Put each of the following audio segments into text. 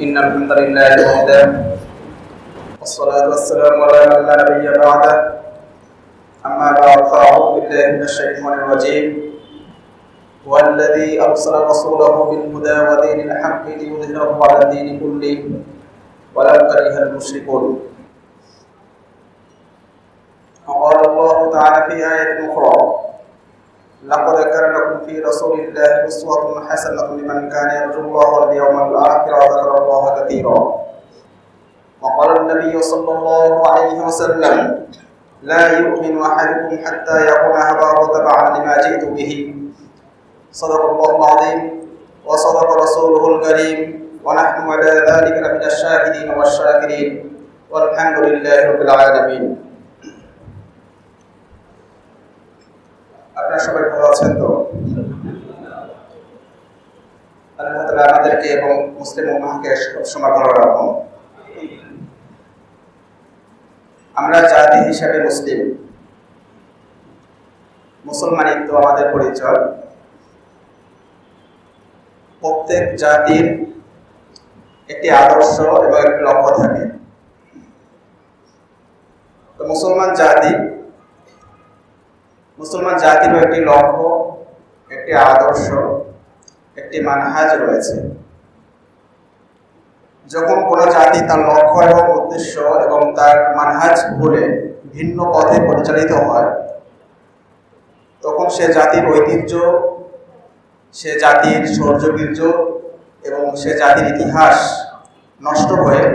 إن الحمد لله وحده والصلاة والسلام على من لا نبي بعده أما بعد فأعوذ بالله من الشيطان الرجيم والذي أرسل رسوله بالهدى ودين الحق ليظهره على الدين كله ولو كره المشركون. وقال الله تعالى في آية أخرى: لقد كان لكم في رسول الله أسوة حسنة لمن كان يرجو الله واليوم الآخر وذكر الله كثيرا. وقال النبي صلى الله عليه وسلم: لا يؤمن أحدكم حتى يكون هواه تبعا لما جئت به. صدق الله العظيم وصدق رسوله الكريم ونحن على ذلك لمن الشاهدين والشاكرين والحمد لله رب العالمين. আপনারা সবাই ভালো আছেন তো? আল্লাহ তাআলা আমাদেরকে এবং মুসলিম উম্মাহকে সবসময় ভালো রাখুন। আমরা জাতি হিসেবে মুসলিম, মুসলমানিত্ব আমাদের পরিচয়। প্রত্যেক জাতির একটি আদর্শ এবং একটি লক্ষ্য থাকে। তো মুসলমান জাতিরও একটি লক্ষ্য, একটি আদর্শ, একটি মানহাজ রয়েছে। যখন কোনো জাতি তার লক্ষ্য এবং উদ্দেশ্য এবং তার মানহাজ ভুলে ভিন্ন পথে পরিচালিত হয়, তখন সে জাতির ঐতিহ্য, সে জাতির শৌর্যবীর্য এবং সে জাতির ইতিহাস নষ্ট হয়ে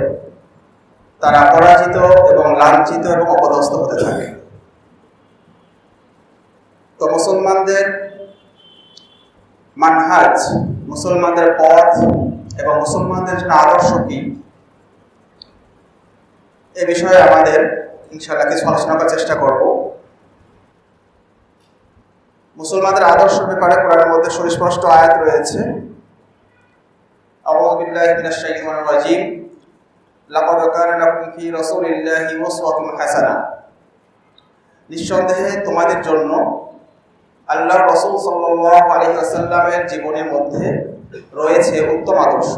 তারা পরাজিত এবং লাঞ্ছিত এবং অপদস্থ হতে থাকে। তো মুসলমানদের মানহাজ, মুসলমানদের পথ এবং মুসলমানদের জন্য আদর্শ কি, এ বিষয়ে আমাদের ইনশাআল্লাহ কিছু আলোচনা করার চেষ্টা করব। মুসলমানদের আদর্শের ব্যাপারে কোরআনের মধ্যে সুস্পষ্ট আয়াত রয়েছে। আউযু বিল্লাহি মিনাশ শাইতানির রাজীম। লাকাদ কানা লাকুম ফি রাসূলিল্লাহি উসওয়াতুন হাসানাহ। নিঃসন্দেহে তোমাদের জন্য আল্লাহর রাসূল সাল্লাল্লাহু আলাইহি ওয়াসাল্লামের জীবনের মধ্যে রয়েছে উত্তম আদর্শ।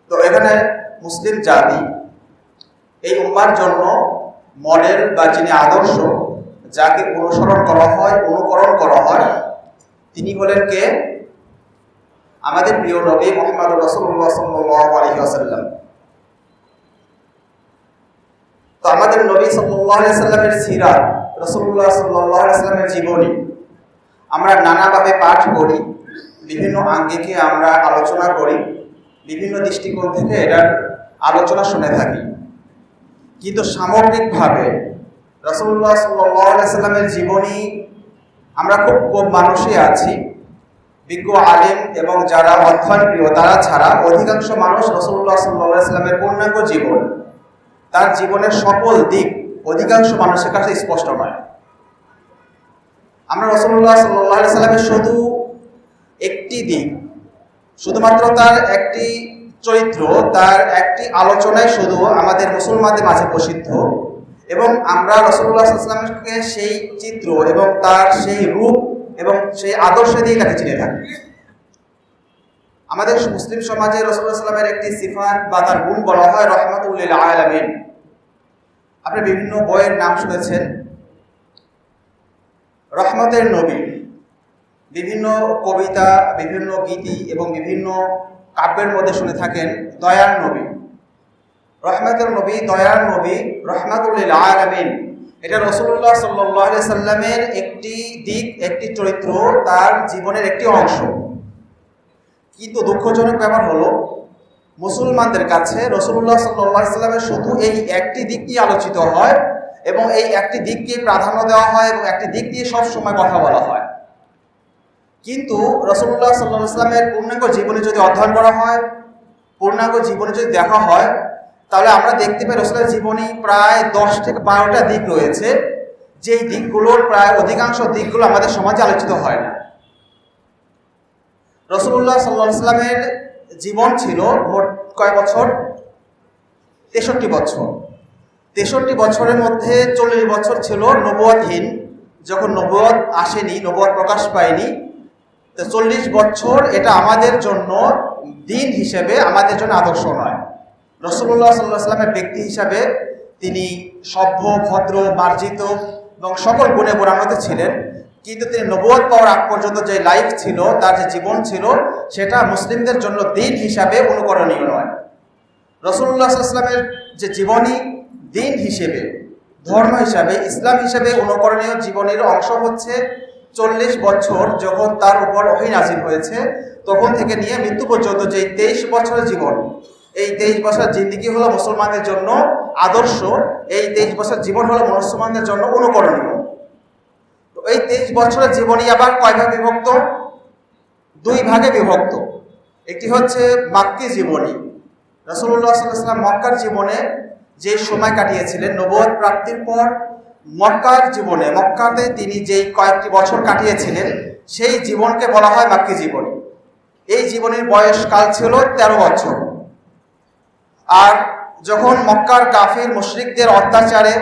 তো এখানে মুসলিম জাতি এই উম্মার জন্য মডেল বা যিনি আদর্শ, যাকে অনুসরণ করা হয়, অনুকরণ করা হয়, তিনি হলেন কে? আমাদের প্রিয় নবী মুহাম্মদ রাসূলুল্লাহ সাল্লাল্লাহু আলাইহি ওয়াসাল্লাম। তো আমাদের নবী সাল্লাল্লাহু আলাইহি ওয়াসাল্লামের সিরাত, রাসূলুল্লাহ সাল্লাল্লাহু আলাইহি ওয়াসাল্লামের জীবনী আমরা নানাভাবে পাঠ করি, বিভিন্ন আঙ্গিকে আমরা আলোচনা করি, বিভিন্ন দৃষ্টিকোণ থেকে এটার আলোচনা শুনে থাকি। কিন্তু সামগ্রিকভাবে রাসূলুল্লাহ সাল্লাল্লাহু আলাইহি ওয়াসাল্লামের জীবনী আমরা খুব কম মানুষই আছি, বিজ্ঞ আলেম এবং যারা অধ্যয়ন প্রিয় তারা ছাড়া অধিকাংশ মানুষ রাসূলুল্লাহ সাল্লাল্লাহু আলাইহি ওয়াসাল্লামের পূর্ণাঙ্গ জীবন, তার জীবনের সকল দিক অধিকাংশ মানুষের কাছে স্পষ্ট নয়। আমরা রাসূলুল্লাহ সাল্লাল্লাহু আলাইহি ওয়াসাল্লামের শুধু একটি দিক, শুধুমাত্র তার একটি চরিত্র, তার একটি আলোচনায় শুধু আমাদের মুসলমানদের মাঝে প্রসিদ্ধ, এবং আমরা রাসূলুল্লাহ সাল্লাল্লাহু আলাইহি ওয়াসাল্লামকে সেই চিত্র এবং তার সেই রূপ এবং সেই আদর্শ দিয়ে তাকে চিনে থাকি। আমাদের মুসলিম সমাজে রাসূলুল্লাহ সাল্লাল্লাহু আলাইহি ওয়াসাল্লামের একটি সিফাত বা তার গুণ বলা হয় রাহমাতুল লিল আলামিন। আপনি বিভিন্ন বইয়ের নাম শুনেছেন, রহমতের নবী, বিভিন্ন কবিতা, বিভিন্ন গীতি এবং বিভিন্ন কাব্যের মধ্যে শুনে থাকেন দয়ার নবী। রহমতের নবী, দয়ার নবী, রাহমাতুল লিল আলামিন, এটা রাসূলুল্লাহ সাল্লাল্লাহু আলাইহি ওয়াসাল্লামের একটি দিক, একটি চরিত্র, তার জীবনের একটি অংশ। কিন্তু দুঃখজনক ব্যাপার হলো, মুসলমানদের কাছে রাসূলুল্লাহ সাল্লাল্লাহু আলাইহি ওয়াসাল্লামের শুধু এই একটি দিক নিয়ে আলোচিত হয় এবং এই একটি দিককে প্রাধান্য দেওয়া হয় এবং একটি দিক দিয়ে সব সময় কথা বলা হয়। কিন্তু রাসূলুল্লাহ সাল্লাল্লাহু আলাইহি ওয়াসাল্লামের পূর্ণাঙ্গ জীবনে যদি অধ্যয়ন করা হয়, পূর্ণাঙ্গ জীবনে যদি দেখা হয়, তাহলে আমরা দেখতে পাই রাসূলের জীবনী প্রায় 10 থেকে 12টা দিক রয়েছে, যেই দিকগুলোর প্রায় অধিকাংশ দিকগুলো আমাদের সমাজে আলোচিত হয় না। রাসূলুল্লাহ সাল্লাল্লাহু আলাইহি ওয়াসাল্লামের জীবন ছিল মোট কয় বছর? 63 বছর। 63 বছরের মধ্যে 40 বছর ছিল নবুয়তহীন, যখন নবুয়ত আসেনি, নবুয়ত প্রকাশ পায়নি, তো 40 বছর এটা আমাদের জন্য দিন হিসেবে আমাদের জন্য আদর্শ নয়। রাসূলুল্লাহ সাল্লাল্লাহু আলাইহি ওয়াসাল্লামের ব্যক্তি হিসাবে তিনি সভ্য, ভদ্র, মার্জিত এবং সকল গুণে গুণান্বিত ছিলেন, কিন্তু তিনি নবুয়ত পাওয়ার আগ পর্যন্ত যে লাইফ ছিল, তার যে জীবন ছিল, সেটা মুসলিমদের জন্য দিন হিসাবে অনুকরণীয় নয়। রাসূলুল্লাহ সাল্লাল্লাহু আলাইহি ওয়াসাল্লামের যে জীবনী দিন হিসেবে, ধর্ম হিসাবে, ইসলাম হিসাবে অনুকরণীয় জীবনের অংশ হচ্ছে 40 বছর যখন তার উপর ওহী নাযিল হয়েছে, তখন থেকে নিয়ে মৃত্যু পর্যন্ত যে 23 বছরের জীবন, এই 23 বছর জিন্দেগি হলো মুসলমানদের জন্য আদর্শ। এই 23 বছর জীবন হলো মুসলমানদের জন্য অনুকরণীয়। তো এই 23 বছরের জীবনী আবার কয় ভাগে বিভক্ত? 2 ভাগে বিভক্ত। একটি হচ্ছে মাক্কি জীবনী। রাসূলুল্লাহ সাল্লাল্লাহু আলাইহি ওয়াসাল্লাম মক্কার জীবনে যে সময় কাটিয়েছিলেন নবুয়ত প্রাপ্তির পর, মক্কার জীবনে, মক্কাতে তিনি যেই কয়েকটি বছর কাটিয়েছিলেন, সেই জীবনকে বলা হয় মাক্কি জীবনী। এই জীবনের বয়সকাল ছিল 13 বছর। আর যখন মক্কার কাফির মুশরিকদের অত্যাচারে,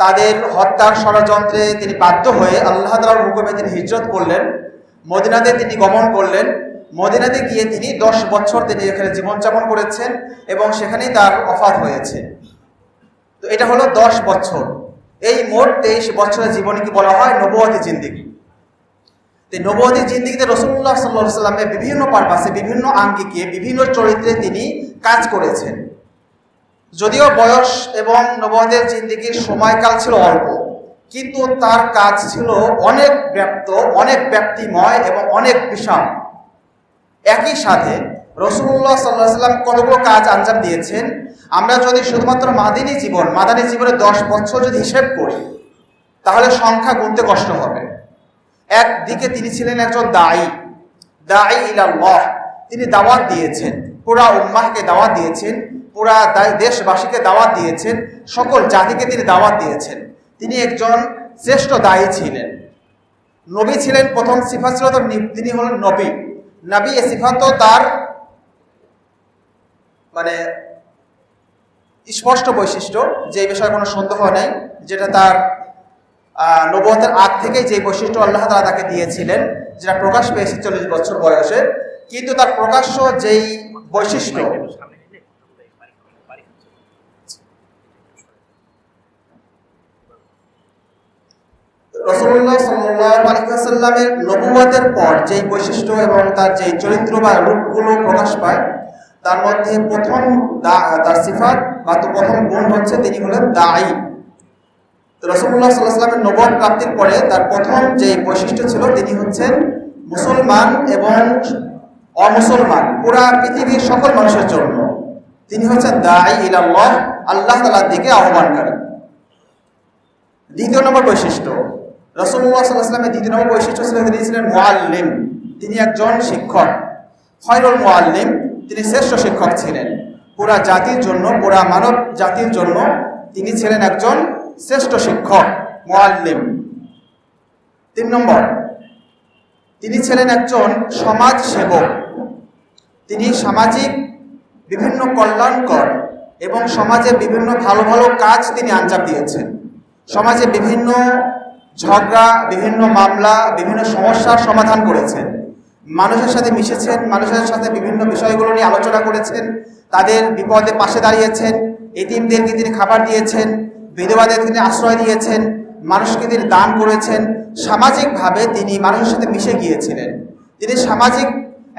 তাদের হত্যার ষড়যন্ত্রে তিনি বাধ্য হয়ে আল্লাহ তাআলার হুকুমে তিনি হিজরত করলেন, মদিনাতে তিনি গমন করলেন। মদিনাতে গিয়ে তিনি 10 বছর তিনি এখানে জীবনযাপন করেছেন এবং সেখানেই তার ওফাত হয়েছে। তো এটা হলো 10 বছর। এই মোট 23 বছরের জীবনীকে বলা হয় নবুয়তি জিন্দেগি। এই নবুয়তি জিন্দেগিতে রাসূলুল্লাহ সাল্লাল্লাহু আলাইহি ওয়াসাল্লামের বিভিন্ন পারপাসে, বিভিন্ন আঙ্গিকে, বিভিন্ন চরিত্রে তিনি কাজ করেছেন। যদিও বয়স এবং নবুয়তের জিন্দেগির সময়কাল ছিল অল্প, কিন্তু তার কাজ ছিল অনেক ব্যাপ্ত, অনেক ব্যাপ্তিময় এবং অনেক বিশাল। একই সাথে রাসূলুল্লাহ সাল্লাল্লাহু আলাইহি ওয়াসাল্লাম কতগুলো কাজ আঞ্জাম দিয়েছেন, আমরা যদি শুধুমাত্র মাদানী জীবনে 10 বছর যদি হিসেব করি, তাহলে সংখ্যা গুনতে কষ্ট হবে। একদিকে তিনি ছিলেন একজন দাঈ ইলাল্লাহ। তিনি দাওয়াত দিয়েছেন, পুরা উম্মাহকে দাওয়াত দিয়েছেন, পুরা দেশবাসীকে দাওয়াত দিয়েছেন, সকল জাতিকে তিনি দাওয়াত দিয়েছেন। তিনি একজন শ্রেষ্ঠ দায়ী ছিলেন। নবী ছিলেন, প্রথম সিফাত ছিল তিনি হলেন নবী। নবী এ সিফাতও তার স্পষ্ট বৈশিষ্ট্য, যে বিষয়ে কোনো সন্দেহ নেই, যেটা তার নবুয়তের আগ থেকেই যে বৈশিষ্ট্য আল্লাহ তাআলা তাকে দিয়েছিলেন, যেটা প্রকাশ পেয়েছে 40 বছর বয়সে। কিন্তু তার প্রকাশ্য যেই বৈশিষ্ট্য, রাসূলুল্লাহ সাল্লাল্লাহু আলাইহি ওয়াসাল্লামের নবুয়তের পর যেই বৈশিষ্ট্য এবং তার যেই চরিত্র বা রূপগুলো প্রকাশ পায়, তার মধ্যে প্রথম তার সিফাত বা প্রথম গুণ হচ্ছে তিনি হলেন দাঈ। তো রাসূলুল্লাহ সাল্লাল্লাহু আলাইহি ওয়াসাল্লামের নবুয়ত প্রাপ্তির পরে তার প্রথম যে বৈশিষ্ট্য ছিল, তিনি হচ্ছেন মুসলমান এবং অমুসলমান পুরা পৃথিবীর সকল মানুষের জন্য তিনি হচ্ছেন দাঈ ইলাল্লাহ, আল্লাহ তাআলার দিকে আহ্বানকারী। দ্বিতীয় নম্বর বৈশিষ্ট্য, রাসূলুল্লাহ সাল্লাল্লাহু আলাইহি ওয়াসাল্লামের দ্বিতীয় নম্বর বৈশিষ্ট্য ছিল তিনি ছিলেন মুআল্লিম। তিনি একজন শিক্ষক, খয়রুল মুআল্লিম। তিনি শ্রেষ্ঠ শিক্ষক ছিলেন পুরা জাতির জন্য, পুরা মানব জাতির জন্য তিনি ছিলেন একজন শ্রেষ্ঠ শিক্ষক, মুআল্লিম। 3 নম্বর, তিনি ছিলেন একজন সমাজ সেবক। তিনি সামাজিক বিভিন্ন কল্যাণকর এবং সমাজে বিভিন্ন ভালো ভালো কাজ তিনি আঞ্জাম দিয়েছেন। সমাজে বিভিন্ন ঝগড়া, বিভিন্ন মামলা, বিভিন্ন সমস্যার সমাধান করেছেন। মানুষের সাথে মিশেছেন, মানুষের সাথে বিভিন্ন বিষয়গুলো নিয়ে আলোচনা করেছেন, তাদের বিপদে পাশে দাঁড়িয়েছেন, এতিমদেরকে তিনি খাবার দিয়েছেন, বিধবাদের তিনি আশ্রয় দিয়েছেন, মানুষকে তিনি দান করেছেন। সামাজিকভাবে তিনি মানুষের সাথে মিশে গিয়েছিলেন। তিনি সামাজিক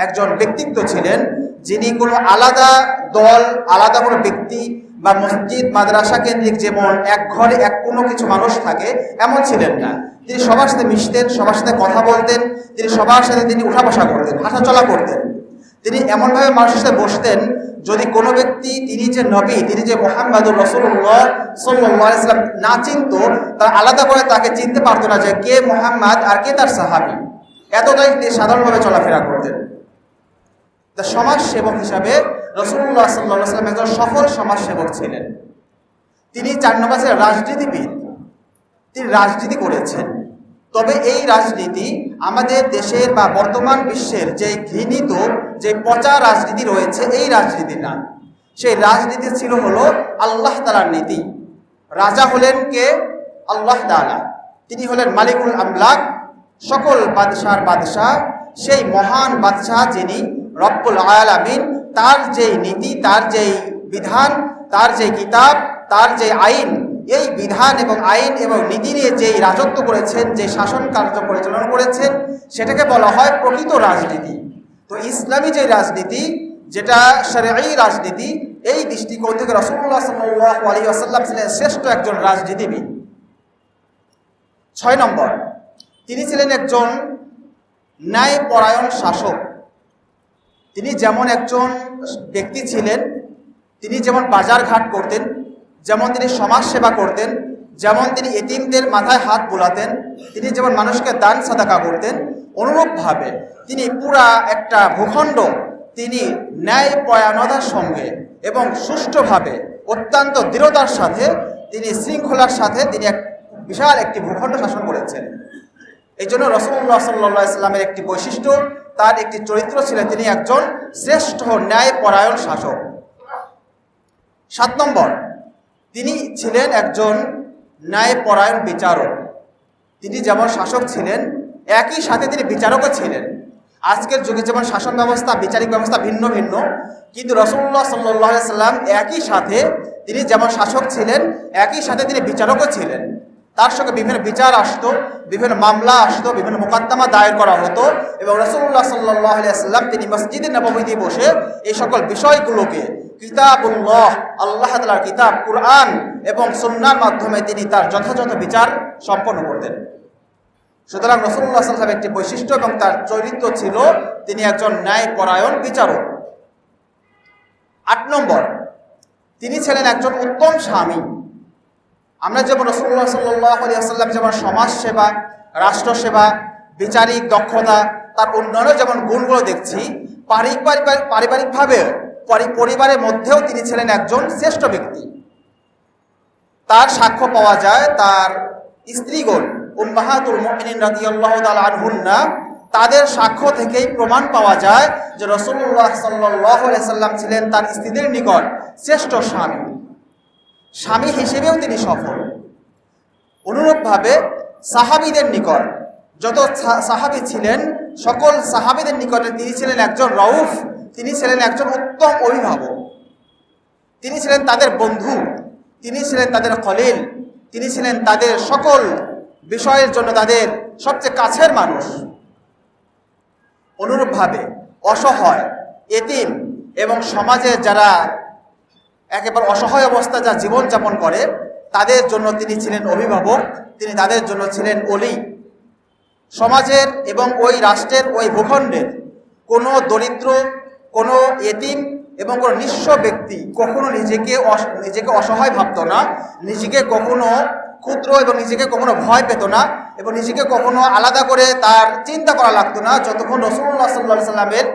একজন ব্যক্তিত্ব ছিলেন, যিনি কোনো আলাদা দল, আলাদা কোনো ব্যক্তি বা মসজিদ মাদ্রাসা কেন্দ্রিক যেমন এক ঘরে এক কোনো কিছু মানুষ থাকে, এমন ছিলেন না। তিনি সবার সাথে মিশতেন, সবার সাথে কথা বলতেন, তিনি সবার সাথে তিনি উঠা বসা করতেন, হাঁটাচলা করতেন। তিনি এমনভাবে মানুষের সাথে বসতেন, যদি কোনো ব্যক্তি তিনি যে নবী, তিনি যে মুহাম্মদুর রাসূলুল্লাহ সাল্লাল্লাহু আলাইহি ওয়াসাল্লাম না চিনত, তার আলাদা করে তাকে চিনতে পারতো না যে কে মুহাম্মদ আর কে তার সাহাবী। এতটাই তিনি সাধারণভাবে চলাফেরা করতেন। সমাজ সেবক হিসাবে রাসূলুল্লাহ সাল্লাল্লাহু আলাইহি ওয়াসাল্লাম একজন সফল সমাজ সেবক ছিলেন। তিনি 4 নম্বর রাজনীতিবিদ। তিনি রাজনীতি করেছেন। তবে এই রাজনীতি আমাদের দেশের বা বর্তমান বিশ্বের যে ঘৃণিত, যে পচা রাজনীতি রয়েছে, এই রাজনীতি না। সেই রাজনীতি ছিল হলো আল্লাহ তাআলার নীতি। রাজা হলেন কে? আল্লাহ তাআলা। তিনি হলেন মালিকুল আমলাক, সকল বাদশার বাদশাহ, সেই মহান বাদশাহ যিনি রব্বুল আলামিন, তার যেই নীতি, তার যেই বিধান, তার যে কিতাব, তার যে আইন, এই বিধান এবং আইন এবং নীতি নিয়ে যেই রাজত্ব করেছেন, যে শাসন কার্য পরিচালনা করেছেন, সেটাকে বলা হয় প্রকৃত রাজনীতি। তো ইসলামী যে রাজনীতি, যেটা শরঈ রাজনীতি, এই দৃষ্টিকোণ থেকে রাসূলুল্লাহ সাল্লাল্লাহু আলাইহি ওয়াসাল্লাম ছিলেন শ্রেষ্ঠ একজন রাজনীতিবিদ। 6 নম্বর, তিনি ছিলেন একজন ন্যায়পরায়ণ শাসক। তিনি যেমন একজন ব্যক্তি ছিলেন, তিনি যেমন বাজারঘাট করতেন, যেমন তিনি সমাজ সেবা করতেন, যেমন তিনি এতিমদের মাথায় হাত বোলাতেন, তিনি যেমন মানুষকে দান সাদাকা করতেন, অনুরূপভাবে তিনি পুরা একটা ভূখণ্ড তিনি ন্যায়পরায়ণতার সঙ্গে এবং সুষ্ঠুভাবে, অত্যন্ত দৃঢ়তার সাথে, তিনি শৃঙ্খলার সাথে তিনি এক বিশাল একটি ভূখণ্ড শাসন করেছেন। এই জন্য রাসূলুল্লাহ সাল্লাল্লাহু আলাইহি ওয়াসাল্লামের একটি বৈশিষ্ট্য, তার একটি চরিত্র ছিলেন তিনি একজন শ্রেষ্ঠ ন্যায়পরায়ণ শাসক। 7 নম্বর, তিনি ছিলেন একজন ন্যায়পরায়ণ বিচারক। তিনি যেমন শাসক ছিলেন, একই সাথে তিনি বিচারকও ছিলেন। আজকের যুগে যেমন শাসন ব্যবস্থা, বিচারিক ব্যবস্থা ভিন্ন ভিন্ন, কিন্তু রাসূলুল্লাহ সাল্লাল্লাহু আলাইহি ওয়াসাল্লাম একই সাথে তিনি যেমন শাসক ছিলেন, একই সাথে তিনি বিচারকও ছিলেন। তার সঙ্গে বিভিন্ন বিচার আসতো, বিভিন্ন মামলা আসতো, বিভিন্ন মোকদ্দমা দায়ের করা হতো, এবং রাসূলুল্লাহ সাল্লাল্লাহু আলাইহি ওয়াসাল্লাম তিনি মসজিদে নববীতে বসে এই সকল বিষয়গুলোকে কিতাবুল্লাহ, আল্লাহ তাআলার কিতাব কুরআন এবং সুন্নাহর মাধ্যমে তিনি তার যথাযথ বিচার সম্পন্ন করতেন। সুতরাং রাসূলুল্লাহ সাল্লাল্লাহু আলাইহি ওয়াসাল্লামের একটি বৈশিষ্ট্য এবং তার চরিত্র ছিল তিনি একজন ন্যায়পরায়ণ বিচারক। 8 নম্বর, তিনি ছিলেন একজন উত্তম স্বামী। আমরা যেমন রাসূলুল্লাহ সাল্লাল্লাহু আলাইহি ওয়াসাল্লাম যেমন সমাজ সেবা, রাষ্ট্র সেবা, বিচারিক দক্ষতা, তার উন্নয়নের যেমন গুণগুলো দেখছি, পারিবারিকভাবে পরিবারের মধ্যেও তিনি ছিলেন একজন শ্রেষ্ঠ ব্যক্তি। তার সাক্ষ্য পাওয়া যায়, তার স্ত্রীগণ উম্মাহাতুল মুমিনিন রাদিয়াল্লাহু তাআলা আনহুন্না, তাদের সাক্ষ্য থেকেই প্রমাণ পাওয়া যায় যে রাসূলুল্লাহ সাল্লাল্লাহু আলাইহি ওয়াসাল্লাম ছিলেন তার স্ত্রীদের নিকট শ্রেষ্ঠ স্বামী। স্বামী হিসেবেও তিনি সফল। অনুরূপভাবে সাহাবীদের নিকট যত সাহাবী ছিলেন, সকল সাহাবীদের নিকটে তিনি ছিলেন একজন রউফ, তিনি ছিলেন একজন উত্তম অভিভাবক, তিনি ছিলেন তাদের বন্ধু, তিনি ছিলেন তাদের খলিল, তিনি ছিলেন তাদের সকল বিষয়ের জন্য তাদের সবচেয়ে কাছের মানুষ। অনুরূপভাবে অসহায়, এতিম এবং সমাজে যারা একেবারে অসহায় অবস্থা যা জীবনযাপন করে, তাদের জন্য তিনি ছিলেন অভিভাবক, তিনি তাদের জন্য ছিলেন ওলি। সমাজের এবং ওই রাষ্ট্রের, ওই ভূখণ্ডের কোনো দরিদ্র, কোনো এতিম এবং কোনো নিঃস্ব ব্যক্তি কখনো নিজেকে অসহায় ভাবত না, নিজেকে কখনো ক্ষুদ্র এবং নিজেকে কখনো ভয় পেত না, এবং নিজেকে কখনো আলাদা করে তার চিন্তা করা লাগতো না, যতক্ষণ রাসূলুল্লাহ সাল্লাল্লাহু আলাইহি ওয়াসাল্লামের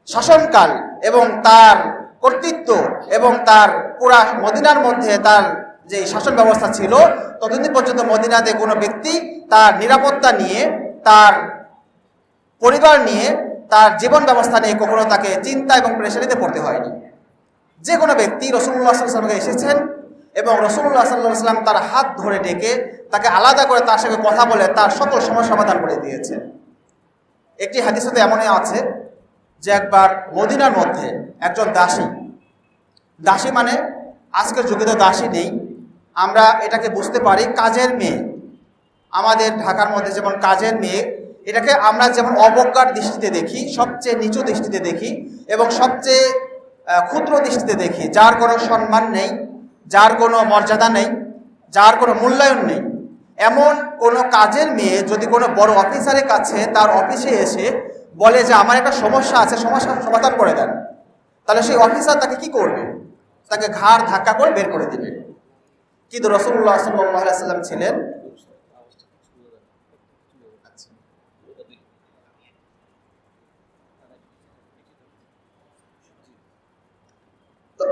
শাসনকাল এবং তার কর্তৃত্ব এবং তার পুরা মদিনার মধ্যে তার যে শাসন ব্যবস্থা ছিল, ততদিন পর্যন্ত মদিনাতে কোনো ব্যক্তি তার নিরাপত্তা নিয়ে, তার পরিবার নিয়ে, তার জীবন ব্যবস্থা নিয়ে কখনো তাকে চিন্তা এবং প্রেশারিতে পড়তে হয়নি। যে কোনো ব্যক্তি রাসূলুল্লাহ সাল্লাল্লাহু আলাইহি ওয়াসাল্লামকে এসেছেন এবং রাসূলুল্লাহ সাল্লাল্লাহু আলাইহি ওয়াসাল্লাম তার হাত ধরে ডেকে তাকে আলাদা করে তার সঙ্গে কথা বলে তার সকল সমস্যার সমাধান করে দিয়েছেন। একটি হাদিসে এমনই আছে যে একবার মদিনার মধ্যে একজন দাসী মানে আজকের যুগে তো দাসী নেই, আমরা এটাকে বুঝতে পারি কাজের মেয়ে। আমাদের ঢাকার মধ্যে যেমন কাজের মেয়ে, এটাকে আমরা যেমন অবজ্ঞার দৃষ্টিতে দেখি, সবচেয়ে নিচু দৃষ্টিতে দেখি এবং সবচেয়ে ক্ষুদ্র দৃষ্টিতে দেখি, যার কোনো সম্মান নেই, যার কোনো মর্যাদা নেই, যার কোনো মূল্যায়ন নেই। এমন কোনো কাজের মেয়ে যদি কোনো বড় অফিসারের কাছে তার অফিসে এসে বলে যে আমার একটা সমস্যা আছে, সমস্যার সমাধান করে দেন, তাহলে সেই অফিসার তাকে কি করবে? তাকে ঘাড় ধাক্কা করে বের করে দিবে। কিন্তু রাসূলুল্লাহ সাল্লাল্লাহু আলাইহি ওয়াসাল্লাম ছিলেন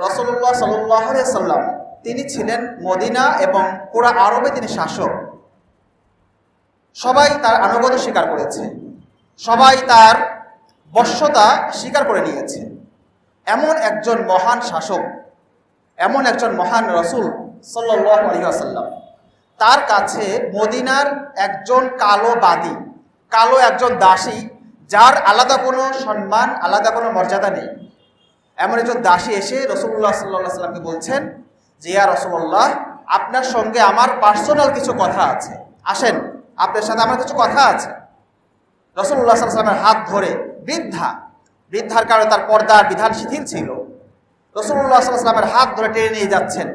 রাসূলুল্লাহ সাল্লাল্লাহু আলাইহি ওয়াসাল্লাম তিনি ছিলেন মদিনা এবং পুরো আরবে তিনি শাসক। সবাই তার আনুগত্য স্বীকার করেছে, সবাই তার বশ্যতা স্বীকার করে নিয়েছে। এমন একজন মহান শাসক, এমন একজন মহান রাসূল সাল্লাল্লাহু আলাইহি ওয়াসাল্লাম, তার কাছে মদিনার একজন কালো একজন দাসী, যার আলাদা কোনো সম্মান, আলাদা কোনো মর্যাদা নেই। এমন একজন দাসী এসে রাসূলুল্লাহ সাল্লাল্লাহু আলাইহি ওয়াসাল্লামকে বলছেন যে, ইয়া রাসূলুল্লাহ, আপনার সঙ্গে আমার পার্সোনাল কিছু কথা আছে, আসেন, আপনার সাথে আমার কিছু কথা আছে। রাসূলুল্লাহ সাল্লাল্লাহু আলাইহি ওয়াসাল্লামের হাত ধরে, বৃদ্ধার কারণে তার পর্দার বিধান শিথিল ছিল, রাসূলুল্লাহ সাল্লাল্লাহু আলাইহি ওয়াসাল্লামের হাত ধরে টেনে নিয়ে যাচ্ছেন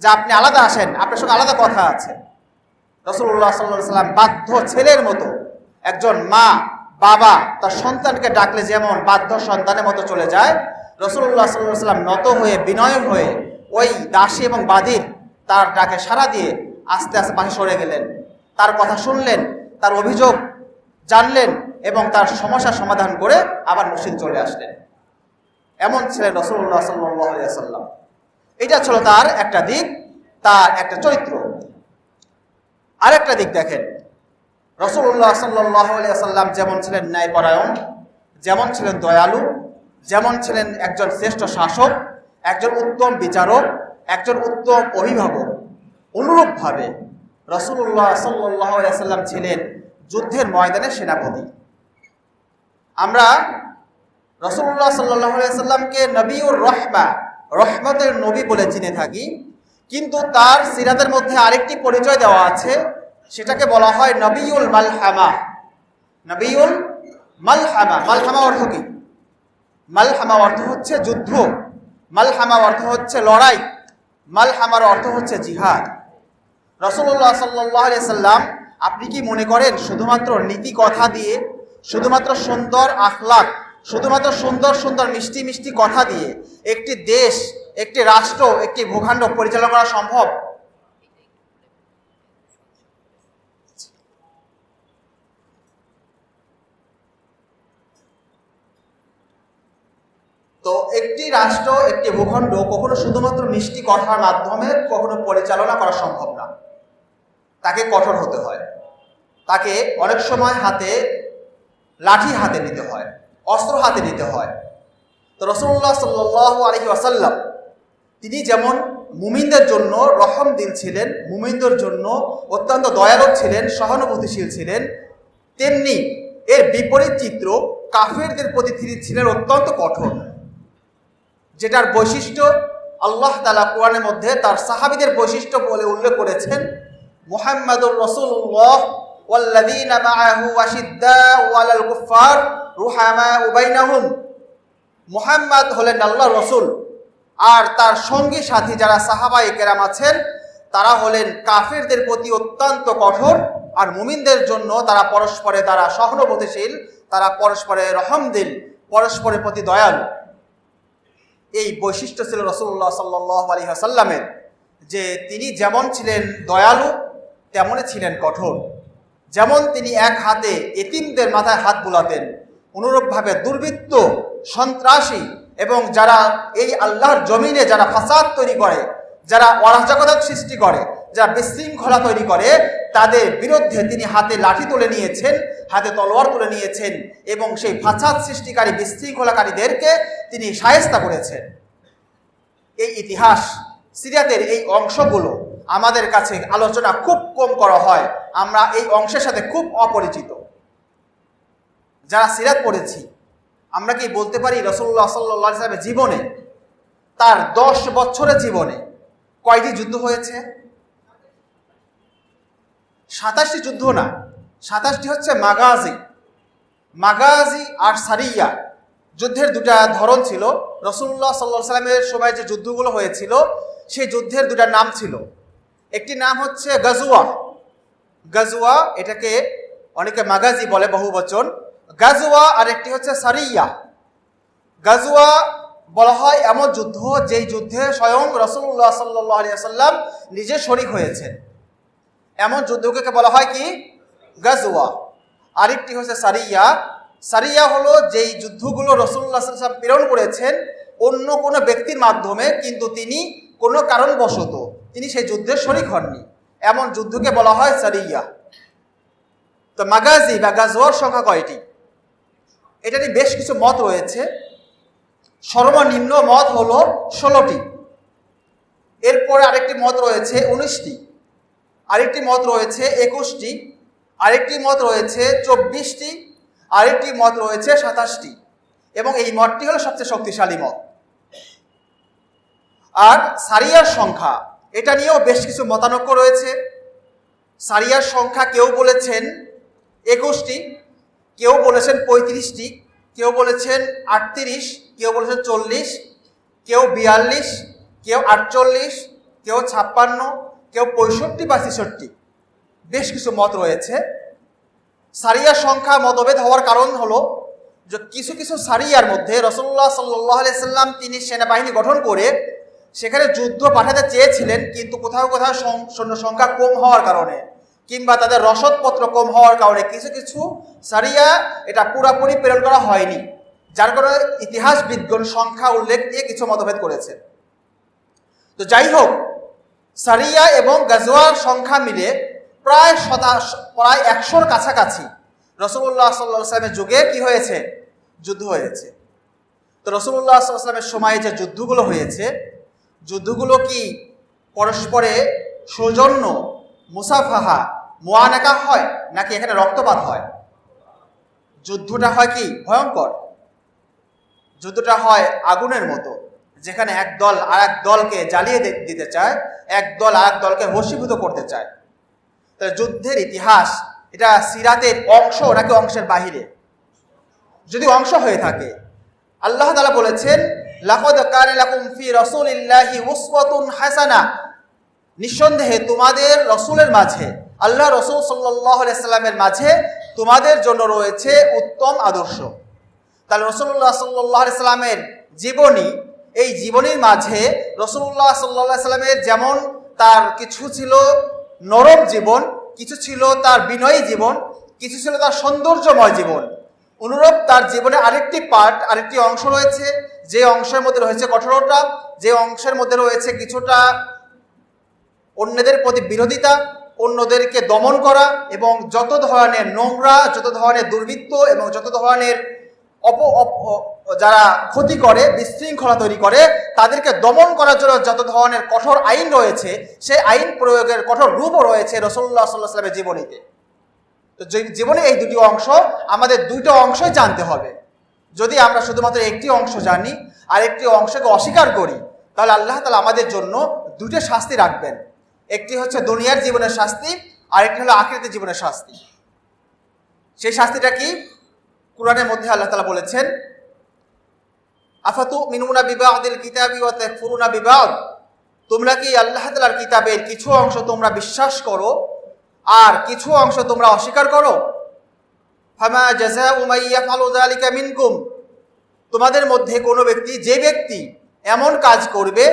যে আপনি আলাদা আসেন, আপনার সঙ্গে আলাদা কথা আছে। রাসূলুল্লাহ সাল্লাল্লাহু আলাইহি ওয়াসাল্লাম বাধ্য ছেলের মতো, একজন মা বাবা তার সন্তানকে ডাকলে যেমন বাধ্য সন্তানের মতো চলে যায়, রাসূলুল্লাহ সাল্লাল্লাহু আলাইহি ওয়াসাল্লাম নত হয়ে, বিনয় হয়ে ওই দাসী এবং বাদীর তার ডাকে সাড়া দিয়ে আস্তে আস্তে পাশে সরে গেলেন। তার কথা শুনলেন, তার অভিযোগ জানলেন এবং তার সমস্যার সমাধান করে আবার মসজিদে চলে আসলেন। এমন ছিলেন রাসূলুল্লাহ সাল্লাল্লাহু আলাইহি ওয়াসাল্লাম। এটা ছিল তার একটা দিক, তার একটা চরিত্র। আরেকটা দিক দেখেন, রাসূলুল্লাহ সাল্লাল্লাহু আলাইহি ওয়াসাল্লাম যেমন ছিলেন ন্যায়পরায়ণ, যেমন ছিলেন দয়ালু, যেমন ছিলেন একজন শ্রেষ্ঠ শাসক, একজন উত্তম বিচারক, একজন উত্তম অভিভাবক, অনুরূপভাবে রাসূলুল্লাহ সাল্লাল্লাহু আলাইহি ওয়াসাল্লাম ছিলেন যুদ্ধের ময়দানে সেনাপতি। আমরা রাসূলুল্লাহ সাল্লাল্লাহু আলাইহি ওয়াসাল্লামকে নবিউর রহমা, রহমতের নবী বলে চিনে থাকি, কিন্তু তার সিরাতের মধ্যে আরেকটি পরিচয় দেওয়া আছে, সেটাকে বলা হয় নবিউল মালহামা। নবিউল মালহামা, মালহামা অর্থ কি? মালহামা অর্থ হচ্ছে যুদ্ধ, মালহামা অর্থ হচ্ছে লড়াই, মালহামার অর্থ হচ্ছে জিহাদ। রাসূলুল্লাহ সাল্লাল্লাহু আলাইহি ওয়াসাল্লাম, আপনি কি মনে করেন শুধুমাত্র নীতি কথা দিয়ে, শুধুমাত্র সুন্দর আখলাক, শুধুমাত্র সুন্দর সুন্দর মিষ্টি মিষ্টি কথা দিয়ে একটি দেশ, একটি রাষ্ট্র, একটি ভূখণ্ড পরিচালনা করা সম্ভব? তো একটি রাষ্ট্র, একটি ভূখণ্ড কখনো শুধুমাত্র মিষ্টি কথার মাধ্যমে কখনো পরিচালনা করা সম্ভব না। তাকে কঠোর হতে হয়, তাকে অনেক সময় লাঠি হাতে নিতে হয়, অস্ত্র হাতে নিতে হয়। তো রাসূলুল্লাহ সাল্লাল্লাহু আলাইহি ওয়াসাল্লাম তিনি যেমন মুমিনদের জন্য রহমদিল ছিলেন, মুমিনদের জন্য অত্যন্ত দয়ালু ছিলেন, সহানুভূতিশীল ছিলেন, তেমনি এর বিপরীত চিত্র কাফেরদের প্রতি তিনি ছিলেন অত্যন্ত কঠোর, যেটার বৈশিষ্ট্য আল্লাহ তাআলা কোরআনের মধ্যে তার সাহাবীদের বৈশিষ্ট্য বলে উল্লেখ করেছেন। মুহাম্মাদুর রাসূলুল্লাহ ওয়াল্লাযীনা মাআহু আশিদ্দাউ আলাল কুফফার রুহামাউ বাইনাহুম। মুহাম্মদ হলেন আল্লাহর রাসূল, আর তার সঙ্গী সাথী যারা সাহাবায়ে কেরাম আছেন তারা হলেন কাফেরদের প্রতি অত্যন্ত কঠোর, আর মুমিনদের জন্য তারা পরস্পরে তারা সহানুভূতিশীল, তারা পরস্পরে রহমদিল, পরস্পরের প্রতি দয়ালু। এই বৈশিষ্ট্য ছিল রাসূলুল্লাহ সাল্লাল্লাহু আলাইহি ওয়াসাল্লামের, যে তিনি যেমন ছিলেন দয়ালু তেমনই ছিলেন কঠোর। যেমন তিনি এক হাতে এতিমদের মাথায় হাত বুলাতেন, অনুরূপভাবে দুর্বৃত্ত, সন্ত্রাসী এবং যারা এই আল্লাহর জমিনে যারা ফাসাদ তৈরি করে, যারা অরাজকতা সৃষ্টি করে, যারা বিশৃঙ্খলা তৈরি করে, তাদের বিরুদ্ধে তিনি হাতে লাঠি তুলে নিয়েছেন, হাতে তলোয়ার তুলে নিয়েছেন এবং সেই ফাসাদ সৃষ্টিকারী বিশৃঙ্খলাকারীদেরকে তিনি শায়েস্তা করেছেন। এই ইতিহাস, সিরাতের এই অংশগুলো আমাদের কাছে আলোচনা খুব কম করা হয়, আমরা এই অংশের সাথে খুব অপরিচিত। যারা সিরাত পড়েছি আমরা কি বলতে পারি রাসূলুল্লাহ সাল্লাল্লাহু আলাইহি ওয়াসাল্লামের জীবনে, তার 10 বছরের জীবনে কয়টি যুদ্ধ হয়েছে? 27টি যুদ্ধ না, 27টি হচ্ছে মাগাজি আর সারিয়া। যুদ্ধের দুটা ধরন ছিল। রাসূলুল্লাহ সাল্লাল্লাহু আলাইহি ওয়াসাল্লামের সময় যে যুদ্ধগুলো হয়েছিল সেই যুদ্ধের দুটা নাম ছিল। একটি নাম হচ্ছে গাজওয়া, এটাকে অনেকে মাগাজি বলে বহু বচন, গাজওয়া, আর একটি হচ্ছে সারিয়া। গাজওয়া বলা হয় এমন যুদ্ধ যেই যুদ্ধে স্বয়ং রাসূলুল্লাহ সাল্লাল্লাহু আলাইহি ওয়াসাল্লাম নিজে শরীক হয়েছেন, এমন যুদ্ধকে বলা হয় কি? গাজওয়া। আরেকটি হচ্ছে সারিয়া হলো যেই যুদ্ধগুলো রাসূলুল্লাহ সাল্লাল্লাহু আলাইহি ওয়াসাল্লাম প্রেরণ করেছেন অন্য কোনো ব্যক্তির মাধ্যমে, কিন্তু তিনি কোনো কারণবশত তিনি সেই যুদ্ধে শরীক হননি, এমন যুদ্ধকে বলা হয় সারিয়া। তো মাগাজি বা গাজওয়ার সংখ্যা কয়টি? এটা নিয়ে বেশ কিছু মত রয়েছে। সর্বনিম্ন মত হলো 16টি, এরপরে আরেকটি মত রয়েছে 19টি, আরেকটি মত রয়েছে 21টি, আরেকটি মত রয়েছে 24টি, আরেকটি মত রয়েছে 27টি, এবং এই মতটি হলো সবচেয়ে শক্তিশালী মত। আর সারিয়ার সংখ্যা, এটা নিয়েও বেশ কিছু মতানৈক্য রয়েছে। সারিয়ার সংখ্যা কেউ বলেছেন 21টি, কেউ বলেছেন 35টি, কেউ বলেছেন 38, কেউ বলেছেন 40, কেউ 42, কেউ 48, কেউ 56, কেউ 65 বা 66, বেশ কিছু মত রয়েছে। সারিয়ার সংখ্যা মতভেদ হওয়ার কারণ হলো যে কিছু কিছু সারিয়ার মধ্যে রাসূলুল্লাহ সাল্লাল্লাহু আলাইহি সাল্লাম তিনি সেনাবাহিনী গঠন করে সেখানে যুদ্ধ পাঠাতে চেয়েছিলেন, কিন্তু কোথাও কোথাও সৈন্য সংখ্যা কম হওয়ার কারণে কিংবা তাদের রসদপত্র কম হওয়ার কারণে কিছু কিছু সারিয়া এটা পুরোপুরি প্রেরণ করা হয়নি, যার কারণে ইতিহাসবিদগণ সংখ্যা উল্লেখ নিয়ে কিছু মতভেদ করেছে। তো যাই হোক, সারিয়া এবং গাজওয়ার সংখ্যা মিলে প্রায় 100-র কাছাকাছি রাসূলুল্লাহ সাল্লাল্লাহু আলাইহি ওয়াসাল্লামের যুগে কি হয়েছে? যুদ্ধ হয়েছে। তো রাসূলুল্লাহ সাল্লাল্লাহু আলাইহি ওয়াসাল্লামের সময়ে যে যুদ্ধগুলো হয়েছে, যুদ্ধগুলো কি পরস্পরে সৌজন্য, মুসাফাহা, মুআনাকা হয়, নাকি এখানে রক্তপাত হয়? যুদ্ধটা হয় কি ভয়ঙ্কর, যুদ্ধটা হয় আগুনের মতো, যেখানে এক দল আর এক দলকে জ্বালিয়ে দিতে চায়, এক দল আর এক দলকে ভস্মীভূত করতে চায়। তাহলে যুদ্ধের ইতিহাস এটা সিরাতের অংশ নাকি অংশের বাহিরে? যদি অংশ হয়ে থাকে, আল্লাহ তাআলা বলেছেন লাকাদ কানা লাকুম ফি রাসূলিল্লাহি উসওয়াতুন হাসানা, নিঃসন্দেহে তোমাদের রসুলের মাঝে, আল্লাহ রসুল সাল্লাল্লাহু আলাইহি সাল্লামের মাঝে তোমাদের জন্য রয়েছে উত্তম আদর্শ। তাহলে রাসূলুল্লাহ সাল্লাল্লাহু আলাইহি সাল্লামের জীবনী, এই জীবনীর মাঝে রাসূলুল্লাহ সাল্লাল্লাহু আলাইহি সাল্লামের যেমন তার কিছু ছিল নরম জীবন, কিছু ছিল তার বিনয়ী জীবন, কিছু ছিল তার সৌন্দর্যময় জীবন, অনুরূপ তার জীবনে আরেকটি পার্ট, আরেকটি অংশ রয়েছে, যে অংশের মধ্যে রয়েছে কঠোরতা, যে অংশের মধ্যে রয়েছে কিছুটা অন্যদের প্রতি বিরোধিতা, অন্যদেরকে দমন করা, এবং যত ধরনের নোংরা, যত ধরনের দুর্বৃত্ত এবং যত ধরনের যারা ক্ষতি করে, বিশৃঙ্খলা তৈরি করে, তাদেরকে দমন করার জন্য যত ধরনের কঠোর আইন রয়েছে, সেই আইন প্রয়োগের কঠোর রূপও রয়েছে রাসূলুল্লাহ সাল্লাল্লাহু আলাইহি ওয়াসাল্লামের জীবনীতে। তো জীবনে এই দুটি অংশ, আমাদের দুইটা অংশই জানতে হবে। যদি আমরা শুধুমাত্র একটি অংশ জানি আর একটি অংশকে অস্বীকার করি, তাহলে আল্লাহ তাআলা আমাদের জন্য দুটো শাস্তি রাখবেন। একটি হচ্ছে দুনিয়ার জীবনের শাস্তি, আর একটি হলো আখিরাতের জীবনের শাস্তি। সেই শাস্তিটা কি? কুরআনের মধ্যে আল্লাহ তাআলা বলেছেন আফাতুমিনুনা বিবাদিল কিতাবি ওয়া তাকফুরুনা বিবাদ, তোমরা কি আল্লাহ তাআলার কিতাবের কিছু অংশ তোমরা বিশ্বাস করো আর কিছু অংশ তোমরা অস্বীকার করো? ফামা জাযাউ মান ইয়াফআলু যালিকা মিনকুম, তোমাদের মধ্যে কোনো ব্যক্তি, যে ব্যক্তি এমন কাজ করবে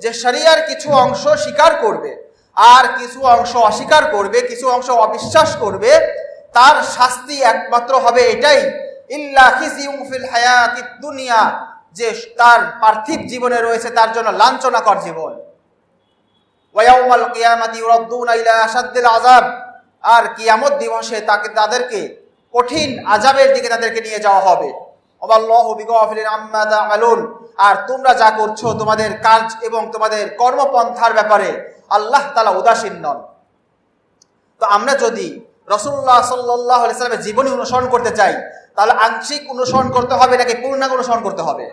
যে শরিয়ার কিছু অংশ স্বীকার করবে আর কিছু অংশ অস্বীকার করবে, কিছু অংশ অবিশ্বাস করবে, তার শাস্তি একমাত্র হবে এটাই, ইল্লা খিজিউম ফিল হায়াতিদ দুনিয়া, যে তার পার্থিব জীবনে রয়েছে তার জন্য লাঞ্ছনাকর জীবন। ওয়া ইয়াউমাল কিয়ামাতি ইউরাদ্দুনা ইলা আশাদ্দিল আযাব, আর কিয়ামত দিবসে তাদেরকে কঠিন আযাবের দিকে তাদেরকে নিয়ে যাওয়া হবে। ওয়াল্লাহু বিগাফিলিন আম্মা তা'মালুন, আর তোমরা যা করছো তোমাদের কাজ এবং তোমাদের কর্মপন্থার ব্যাপারে আল্লাহ তাআলা উদাসীন নন। তো আমরা যদি রাসূলুল্লাহ সাল্লাল্লাহু আলাইহি ওয়াসাল্লামের জীবনী অনুসরণ করতে চাই, তাহলে আংশিক অনুসরণ করতে হবে নাকি পূর্ণাঙ্গ অনুসরণ করতে হবে?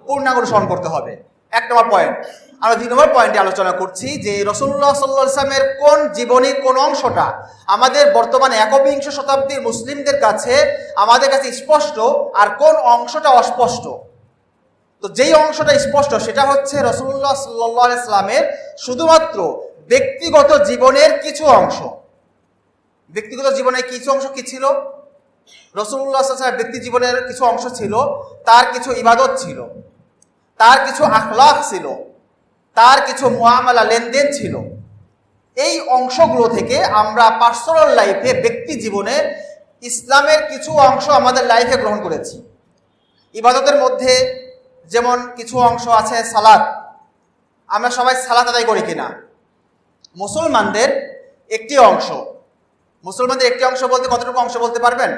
পূর্ণাঙ্গ অনুসরণ করতে হবে। এক নম্বর পয়েন্ট। আমরা 2 নম্বর পয়েন্টে আলোচনা করছি যে রাসূলুল্লাহ সাল্লাল্লাহু আলাইহি ওয়াসাল্লামের কোন জীবনীর কোন অংশটা আমাদের বর্তমানে একবিংশ শতাব্দীর মুসলিমদের কাছে আমাদের কাছে স্পষ্ট আর কোন অংশটা অস্পষ্ট। তো যেই অংশটা স্পষ্ট সেটা হচ্ছে রাসূলুল্লাহ সাল্লাল্লাহু আলাইহি ওয়াসাল্লামের শুধুমাত্র ব্যক্তিগত জীবনের কিছু অংশ। ব্যক্তিগত জীবনের কিছু অংশ কি ছিল? রাসূলুল্লাহ সাল্লাল্লাহু আলাইহি ওয়াসাল্লামের ব্যক্তি জীবনের কিছু অংশ ছিল, তার কিছু ইবাদত ছিল, তার কিছু আখলাক ছিল, তার কিছু মুআমালা লেনদেন ছিল। এই অংশগুলো থেকে আমরা পার্সোনাল লাইফে, ব্যক্তি জীবনে ইসলামের কিছু অংশ আমাদের লাইফে গ্রহণ করেছি। ইবাদতের মধ্যে যেমন কিছু অংশ আছে সালাত, আমরা সবাই সালাত আদায় করি কিনা? মুসলমানদের একটি অংশ, মুসলমানদের একটি অংশ বলতে কতটুকু অংশ বলতে পারবেন?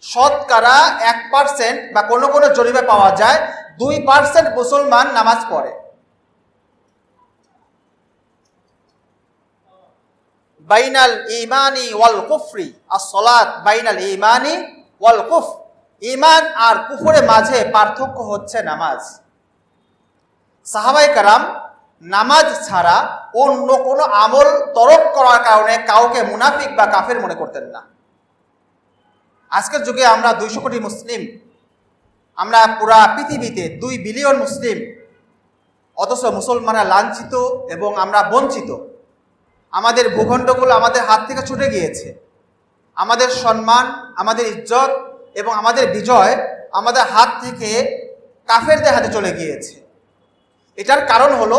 শতকরা 1% বা কোনো কোনো জরিপে পাওয়া যায় 2% মুসলমান নামাজ পড়ে। বাইনাল ইমানি ওয়াল কুফরি, as-সালাত বাইনাল ইমানি ওয়াল কুফ, ঈমান আর কুফরের মাঝে পার্থক্য হচ্ছে নামাজ। সাহাবায়ে কেরাম নামাজ ছাড়া অন্য কোনো আমল তরক করার কারণে কাউকে মুনাফিক বা কাফের মনে করতেন না। আজকের যুগে আমরা 200 কোটি মুসলিম, আমরা পুরা পৃথিবীতে 2 বিলিয়ন মুসলিম, অথচ মুসলমানরা লাঞ্ছিত এবং আমরা বঞ্চিত। আমাদের ভূখণ্ডগুলো আমাদের হাত থেকে ছুটে গিয়েছে। আমাদের সম্মান, আমাদের ইজ্জত এবং আমাদের বিজয় আমাদের হাত থেকে কাফেরদের হাতে চলে গিয়েছে। এটার কারণ হলো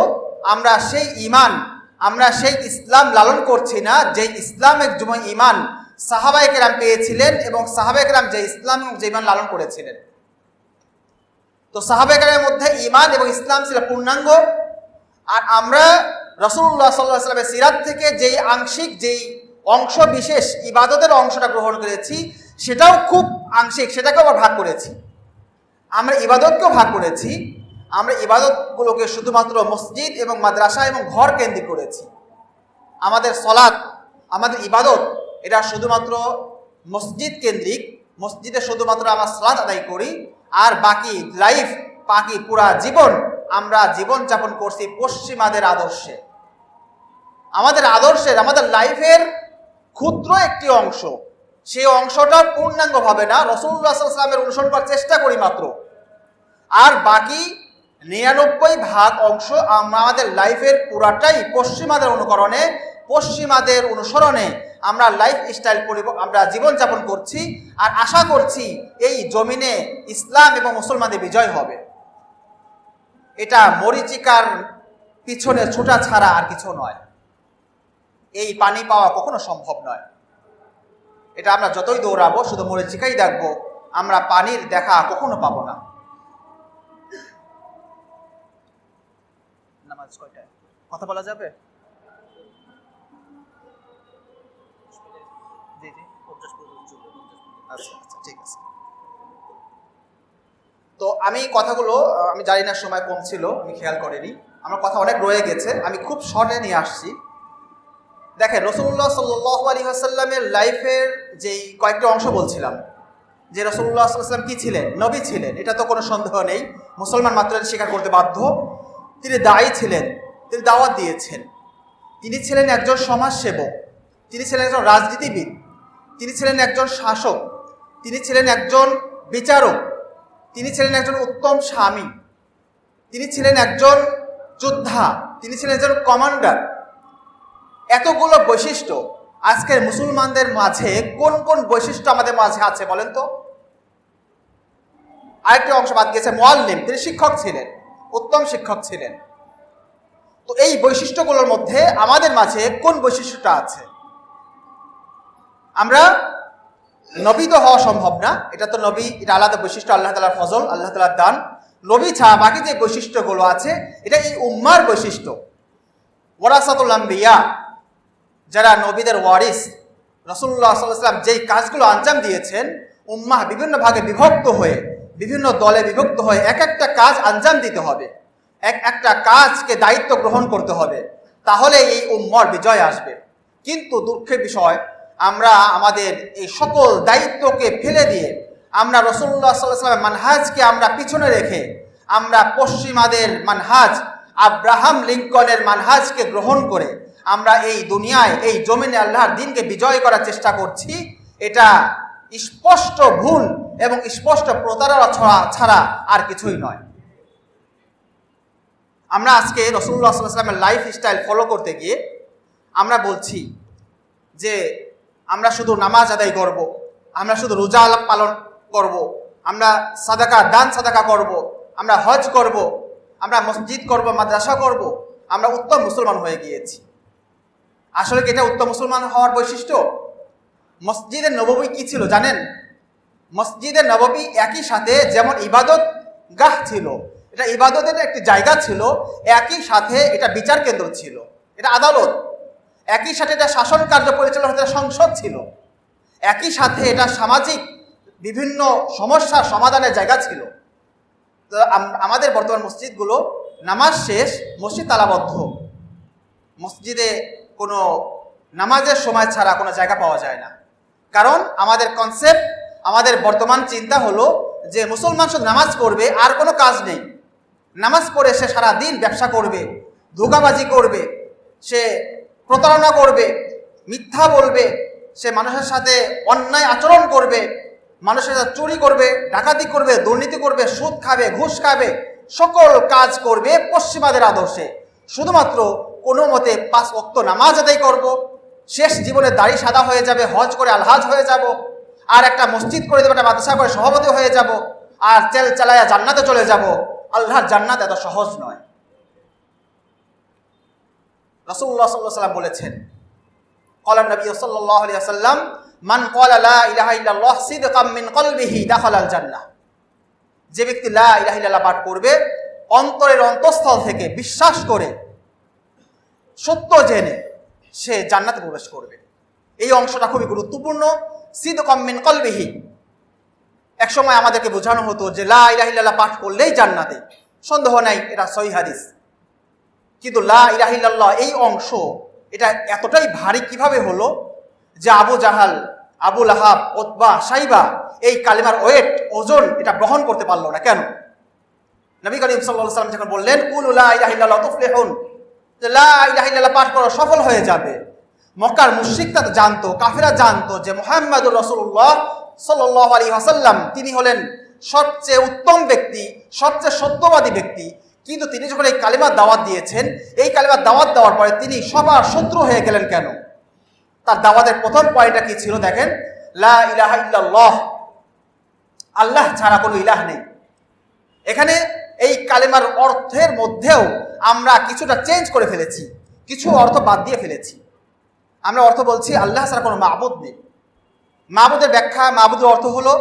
আমরা সেই ঈমান, আমরা সেই ইসলাম লালন করছি না যে ইসলামের যুগে ঈমান সাহাবায়ে কেরাম পেয়েছিলেন এবং সাহাবায়ে কেরাম যে ইসলাম এবং যে ঈমান লালন করেছিলেন। তো সাহাবায়ে কেরামের মধ্যে ঈমান এবং ইসলাম ছিল পূর্ণাঙ্গ। আর আমরা রাসূলুল্লাহ সাল্লাল্লাহু আলাইহি ওয়াসাল্লামের সিরাত থেকে যেই আংশিক, যেই অংশ বিশেষ ইবাদতের অংশটা গ্রহণ করেছি, সেটাও খুব আংশিক, সেটাকেও আবার ভাগ করেছি। আমরা ইবাদতকেও ভাগ করেছি। আমরা ইবাদতগুলোকে শুধুমাত্র মসজিদ এবং মাদ্রাসা এবং ঘর কেন্দ্রিক করেছি। আমাদের সলাৎ, আমাদের ইবাদত, এটা শুধুমাত্র মসজিদ কেন্দ্রিক। মসজিদে শুধুমাত্র আমরা সালাত আদায় করি, আর বাকি লাইফ, বাকি পুরা জীবন আমরা জীবন যাপন করছি পশ্চিমাদের আদর্শে। আমাদের আদর্শের, আমাদের লাইফের ক্ষুদ্র একটি অংশ, সেই অংশটা পূর্ণাঙ্গভাবে না, রাসূলুল্লাহ সাল্লাল্লাহু আলাইহি ওয়াসাল্লামের অনুসরণ করার চেষ্টা করি মাত্র। আর বাকি 99% অংশ আমাদের লাইফের পুরাটাই পশ্চিমাদের অনুকরণে, পশ্চিমাদের অনুসরণে আমরা লাইফ স্টাইল আমরা জীবনযাপন করছি। আর আশা করছি এই জমিনে ইসলাম এবং মুসলমানদের বিজয় হবে। এটা মরীচিকার পিছনে ছোটা ছাড়া আর কিছু নয়। এই পানি পাওয়া কখনো সম্ভব নয়। এটা আমরা যতই দৌড়াবো শুধু মরীচিকাই দেখবো, আমরা পানির দেখা কখনো পাবো না। নামাজ কয়টায়? কথা বলা যাবে? জি জি, আচ্ছা আচ্ছা, ঠিক আছে। তো আমি কথাগুলো, আমি জানি না সময় কম ছিল, আমি খেয়াল করিনি, আমার কথা অনেক রয়ে গেছে, আমি খুব শর্টে নিয়ে আসছি। দেখেন, রাসূলুল্লাহ সাল্লাল্লাহু আলাইহি ওয়াসাল্লামের লাইফের যেই কয়েকটা অংশ বলছিলাম, যে রাসূলুল্লাহ সাল্লাল্লাহু আলাইহি ওয়াসাল্লাম কি ছিলেন, নবী ছিলেন, এটা তো কোনো সন্দেহ নেই, মুসলমান মাত্র স্বীকার করতে বাধ্য। তিনি দায়ী ছিলেন, তিনি দাওয়াত দিয়েছেন। তিনি ছিলেন একজন সমাজসেবক, তিনি ছিলেন একজন রাজনীতিবিদ, তিনি ছিলেন একজন শাসক, তিনি ছিলেন একজন বিচারক, তিনি ছিলেন একজন উত্তম স্বামী, তিনি ছিলেন একজন যোদ্ধা, তিনি ছিলেন একজন কমান্ডার। এতগুলো বৈশিষ্ট্য আজকের মুসলমানদের মাঝে কোন কোন বৈশিষ্ট্য আমাদের মাঝে আছে বলেন তো? আরেকটি অংশ বাদ গেছে, মুআল্লিম, তিনি শিক্ষক ছিলেন, উত্তম শিক্ষক ছিলেন। তো এই বৈশিষ্ট্যগুলোর মধ্যে আমাদের মাঝে কোন বৈশিষ্ট্যটা আছে? আমরা নবী তো হওয়া সম্ভব না, এটা তো নবী, এটা আলাদা বৈশিষ্ট্য, আল্লাহ তাআলার ফজল, আল্লাহ তাআলার দান। নবী ছাড়া বাকি যে বৈশিষ্ট্যগুলো আছে, এটা এই উম্মার বৈশিষ্ট্য। ওয়ারাসাতুল আম্বিয়া, যারা নবীদের ওয়ারিস, রাসূলুল্লাহ সাল্লাল্লাহু আলাইহি ওয়াসাল্লাম যেই কাজগুলো আঞ্জাম দিয়েছেন, উম্মাহ বিভিন্ন ভাগে বিভক্ত হয়ে, বিভিন্ন দলে বিভক্ত হয়ে এক একটা কাজ আঞ্জাম দিতে হবে, এক একটা কাজকে দায়িত্ব গ্রহণ করতে হবে, তাহলে এই উম্মার বিজয় আসবে। কিন্তু দুঃখের বিষয়, আমরা আমাদের এই সকল দায়িত্বকে ফেলে দিয়ে, আমরা রাসূলুল্লাহ সাল্লাল্লাহু আলাইহি ওয়াসাল্লামের মানহাজকে আমরা পিছনে রেখে, আমরা পশ্চিমাদের মানহাজ, আব্রাহাম লিঙ্কনের মানহাজকে গ্রহণ করে আমরা এই দুনিয়ায়, এই জমিনে আল্লাহর দ্বীনকে বিজয় করার চেষ্টা করছি। এটা স্পষ্ট ভুল এবং স্পষ্ট প্রতারণা ছাড়া আর কিছুই নয়। আমরা আজকে রাসূলুল্লাহ সাল্লাল্লাহু আলাইহি ওয়াসাল্লামের লাইফ স্টাইল ফলো করতে গিয়ে আমরা বলছি যে আমরা শুধু নামাজ আদায় করব, আমরা শুধু রোজা পালন করব, আমরা সাদাকা, দান সাদাকা করব, আমরা হজ করব, আমরা মসজিদ করব, মাদ্রাসা করব, আমরা উত্তম মুসলমান হয়ে গিয়েছি। আসলে কি এটা উত্তম মুসলমান হওয়ার বৈশিষ্ট্য? মসজিদে নববী কি ছিল জানেন? মসজিদে নববী একই সাথে যেমন ইবাদত গাহ ছিল, এটা ইবাদতের একটি জায়গা ছিল, একই সাথে এটা বিচার কেন্দ্র ছিল, এটা আদালত, একই সাথে এটা শাসন কার্য পরিচালনা, এটা সংসদ ছিল, একই সাথে এটা সামাজিক বিভিন্ন সমস্যার সমাধানের জায়গা ছিল। তো আমাদের বর্তমান মসজিদগুলো নামাজ শেষ, মসজিদ তালাবদ্ধ, মসজিদে কোনো নামাজের সময় ছাড়া কোনো জায়গা পাওয়া যায় না। কারণ আমাদের কনসেপ্ট, আমাদের বর্তমান চিন্তা হলো যে মুসলমান শুধু নামাজ পড়বে, আর কোনো কাজ নেই। নামাজ পড়ে সে সারাদিন ব্যবসা করবে, ধোঁকাবাজি করবে, সে প্রতারণা করবে, মিথ্যা বলবে, সে মানুষের সাথে অন্যায় আচরণ করবে, মানুষের সাথে চুরি করবে, ডাকাতি করবে, দুর্নীতি করবে, সুদ খাবে, ঘুষ খাবে, সকল কাজ করবে পশ্চিমাদের আদর্শে। শুধুমাত্র কোনো মতে 5 ওয়াক্ত নামাজ আদায় করব, শেষ জীবনে দাড়ি সাদা হয়ে যাবে, হজ করে আলহাজ হয়ে যাব, আর একটা মসজিদ করে দেবো, একটা মাদ্রাসা করে সভাপতি হয়ে যাব, আর তেল চালায়া জান্নাতে চলে যাব। আল্লাহর জান্নাত এত সহজ নয়। রাসূলুল্লাহ সাল্লাল্লাহু আলাইহি ওয়াসাল্লাম বলেছেন, ক্বালা নবী সাল্লাল্লাহু আলাইহি ওয়াসাল্লাম, মান ক্বালা লা ইলাহা ইল্লাল্লাহ সিদকাম মিন কলবিহি দাখালাল জান্নাহ। যে ব্যক্তি লা ইলাহা ইল্লাল্লাহ পাঠ করবে, অন্তরের অন্তঃস্থল থেকে বিশ্বাস করে, সত্য জেনে, সে জান্নাতে প্রবেশ করবে। এই অংশটা খুবই গুরুত্বপূর্ণ। সিদকাম মিন কলবিহি। এক সময় আমাদেরকে বোঝানো হতো যে লা ইলাহা ইল্লাল্লাহ পাঠ করলেই জান্নাতে। সন্দেহ নাই, এটা সহিহ হাদিস। কিন্তু লা ইলাহা ইল্লাল্লাহ এই অংশ, এটা এতটাই ভারী কিভাবে হলো যে আবু জাহাল, আবু লাহাব, উতবা, সাইবা এই কালিমার ওজন এটা গ্রহণ করতে পারলো না। কেন? নবী করিম সাল্লাল্লাহু আলাইহি ওয়াসাল্লাম যখন বললেন কুলু লা ইলাহা ইল্লাল্লাহ তুফলিহুন, যে লা ইলাহা ইল্লাল্লাহ পাঠ করা সফল হয়ে যাবে। মক্কার মুশরিকরা জানতো, কাফেররা জানতো যে মুহাম্মাদুর রাসূলুল্লাহ সাল্লাল্লাহু আলাইহি ওয়াসাল্লাম তিনি হলেন সবচেয়ে উত্তম ব্যক্তি, সবচেয়ে সত্যবাদী ব্যক্তি। কিন্তু তিনি যখন এই কালিমার দাওয়াত দিয়েছেন, এই কালিমার দাওয়াত দেওয়ার পরে তিনি সবার শত্রু হয়ে গেলেন কেন? তার দাওয়াতের প্রথম পয়েন্টটা কি ছিল দেখেন, লা ইলাহা ইল্লাল্লাহ, আল্লাহ ছাড়া কোনো ইলাহ নেই। এখানে এই কালিমার অর্থের মধ্যেও আমরা কিছুটা চেঞ্জ করে ফেলেছি, কিছু অর্থ বাদ দিয়ে ফেলেছি। আমরা অর্থ বলছি আল্লাহ ছাড়া কোনো মাবুদ নেই। মাবুদের ব্যাখ্যা, মাবুদের অর্থ হলো,